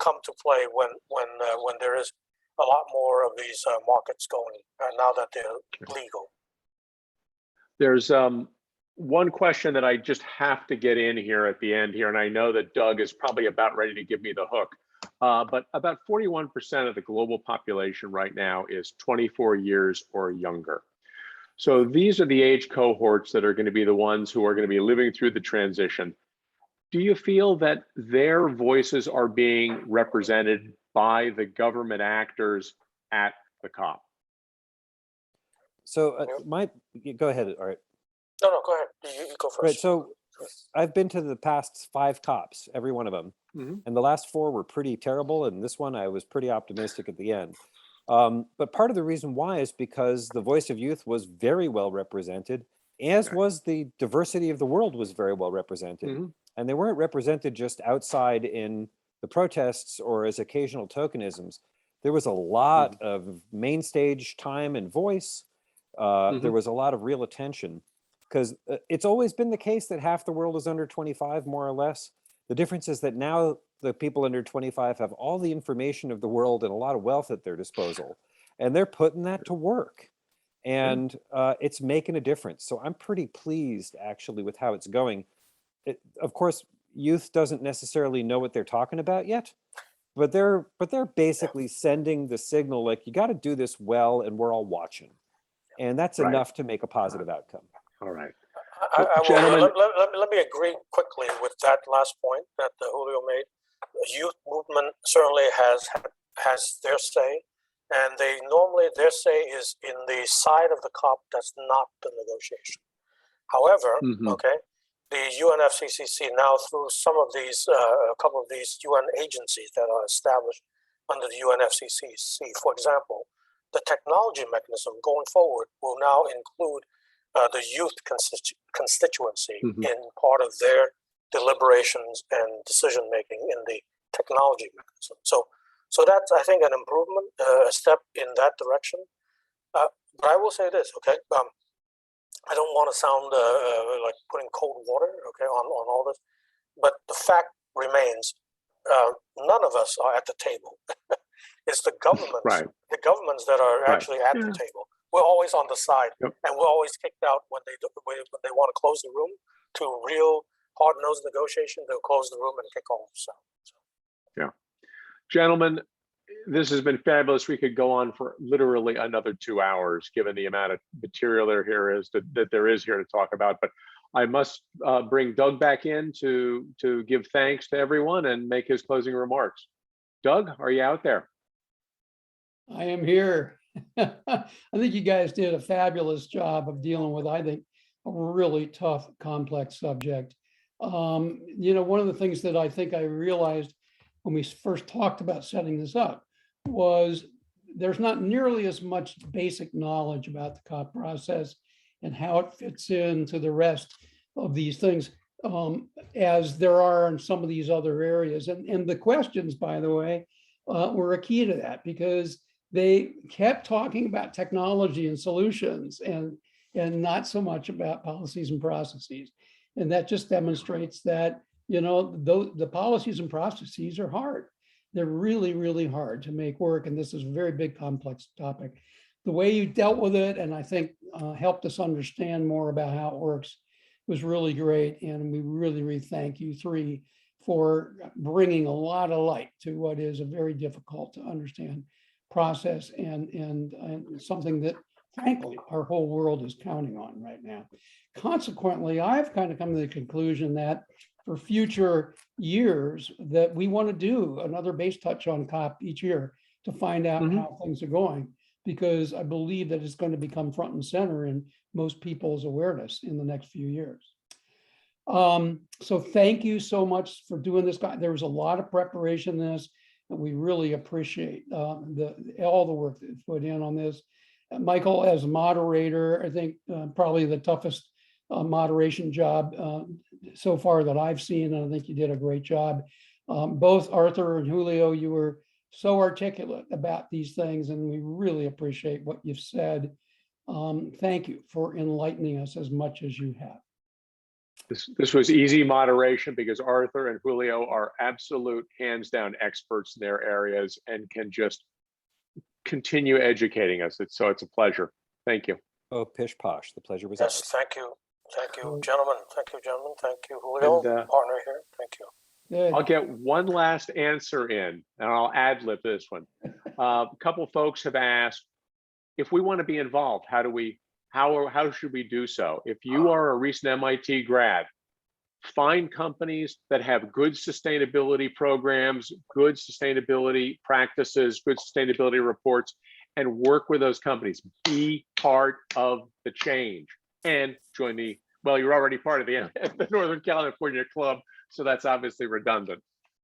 E: come to play when there is a lot more of these markets going now that they're legal.
C: There's one question that I just have to get in here at the end here, and I know that Doug is probably about ready to give me the hook. But about 41% of the global population right now is 24 years or younger. So these are the age cohorts that are going to be the ones who are going to be living through the transition. Do you feel that their voices are being represented by the government actors at the COP?
D: So go ahead. All right.
E: No, go ahead. You go first.
D: Right. So I've been to the past 5 COPs, every one of them. And the last 4 were pretty terrible. And this one, I was pretty optimistic at the end. But part of the reason why is because the voice of youth was very well represented, as was the diversity of the world was very well represented. And they weren't represented just outside in the protests or as occasional tokenisms. There was a lot of main stage time and voice. There was a lot of real attention, because it's always been the case that half the world is under 25, more or less. The difference is that now the people under 25 have all the information of the world and a lot of wealth at their disposal, and they're putting that to work. And it's making a difference. So I'm pretty pleased actually with how it's going. Of course, youth doesn't necessarily know what they're talking about yet, but they're basically sending the signal like, you got to do this well, and we're all watching. And that's enough to make a positive outcome.
C: All right.
E: Gentlemen, let me agree quickly with that last point that Julio made. The youth movement certainly has their say, and their say is in the side of the COP that's not the negotiation. However, the UNFCCC now, through some of these, a couple of these UN agencies that are established under the UNFCCC, for example, the technology mechanism going forward will now include the youth constituency in part of their deliberations and decision making in the technology mechanism. So that's, I think, an improvement, a step in that direction. But I will say this, okay? I don't want to sound like putting cold water, okay, on all this, but the fact remains, none of us are at the table. It's the governments, the governments that are actually at the table. We're always on the side, and we're always kicked out when they want to close the room to real hard-nosed negotiation. They'll close the room and kick all of us out.
C: Yeah, gentlemen, this has been fabulous. We could go on for literally another 2 hours, given the amount of material there is here to talk about. But I must bring Doug back in to give thanks to everyone and make his closing remarks. Doug, are you out there?
A: I am here. I think you guys did a fabulous job of dealing with, I think, a really tough, complex subject. You know, one of the things that I think I realized when we first talked about setting this up was there's not nearly as much basic knowledge about the COP process and how it fits into the rest of these things as there are in some of these other areas. And the questions, by the way, were a key to that, because they kept talking about technology and solutions and not so much about policies and processes. And that just demonstrates that, you know, the policies and processes are hard. They're really, really hard to make work. And this is a very big, complex topic. The way you dealt with it, and I think helped us understand more about how it works, was really great. And we really, really thank you three for bringing a lot of light to what is a very difficult to understand process and something that, frankly, our whole world is counting on right now. Consequently, I've kind of come to the conclusion that for future years that we want to do another base touch on COP each year to find out how things are going, because I believe that it's going to become front and center in most people's awareness in the next few years. So thank you so much for doing this. There was a lot of preparation in this, and we really appreciate all the work that you put in on this. Michael, as a moderator, I think probably the toughest moderation job so far that I've seen, and I think you did a great job. Both Arthur and Julio, you were so articulate about these things, and we really appreciate what you've said. Thank you for enlightening us as much as you have.
C: This was easy moderation because Arthur and Julio are absolute hands down experts in their areas and can just continue educating us. So it's a pleasure. Thank you.
D: Oh, pish posh. The pleasure was
E: ours. Thank you. Thank you, gentlemen. Thank you, gentlemen. Thank you, Julio, partner here. Thank you.
A: Good.
C: I'll get one last answer in, and I'll ad-lib this one. A couple folks have asked, if we want to be involved, how should we do so? If you are a recent MIT grad find companies that have good sustainability programs, good sustainability practices, good sustainability reports, and work with those companies. Be part of the change and join the, well, you're already part of the Northern California Club, so that's obviously redundant.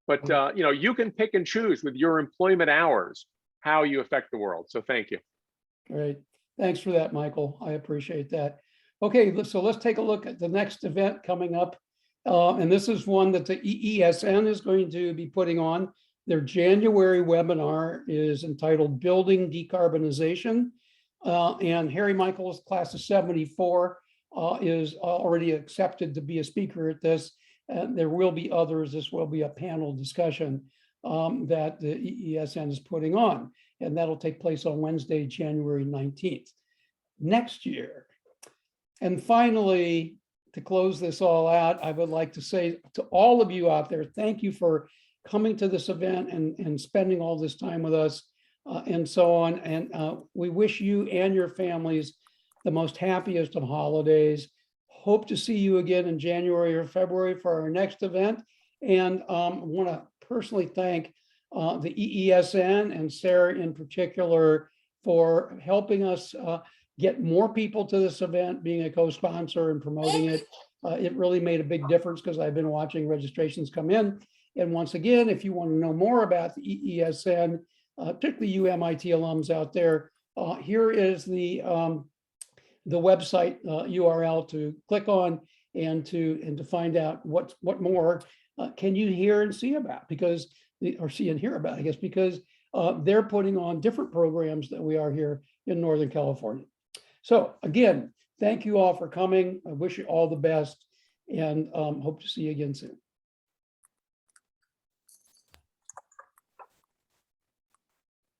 C: But you know, you can pick and choose with your employment hours how you affect the world. So thank you.
A: Great. Thanks for that, Michael. I appreciate that. Okay, so let's take a look at the next event coming up. And this is one that the EESN is going to be putting on. Their January webinar is entitled Building Decarbonization. And Harry Michaels, class of 74, is already accepted to be a speaker at this. There will be others. This will be a panel discussion that the EESN is putting on. And that'll take place on Wednesday, January 19th, next year. And finally, to close this all out, I would like to say to all of you out there, thank you for coming to this event and spending all this time with us and so on. And we wish you and your families the most happiest of holidays. Hope to see you again in January or February for our next event. And I want to personally thank the EESN and Sarah in particular for helping us get more people to this event, being a co-sponsor and promoting it. It really made a big difference because I've been watching registrations come in. And once again, if you want to know more about the EESN, particularly you MIT alums out there, here is the website URL to click on and to find out what more can you hear and see about, because or see and hear about, I guess, because they're putting on different programs that we are here in Northern California. So again, thank you all for coming. I wish you all the best and hope to see you again soon.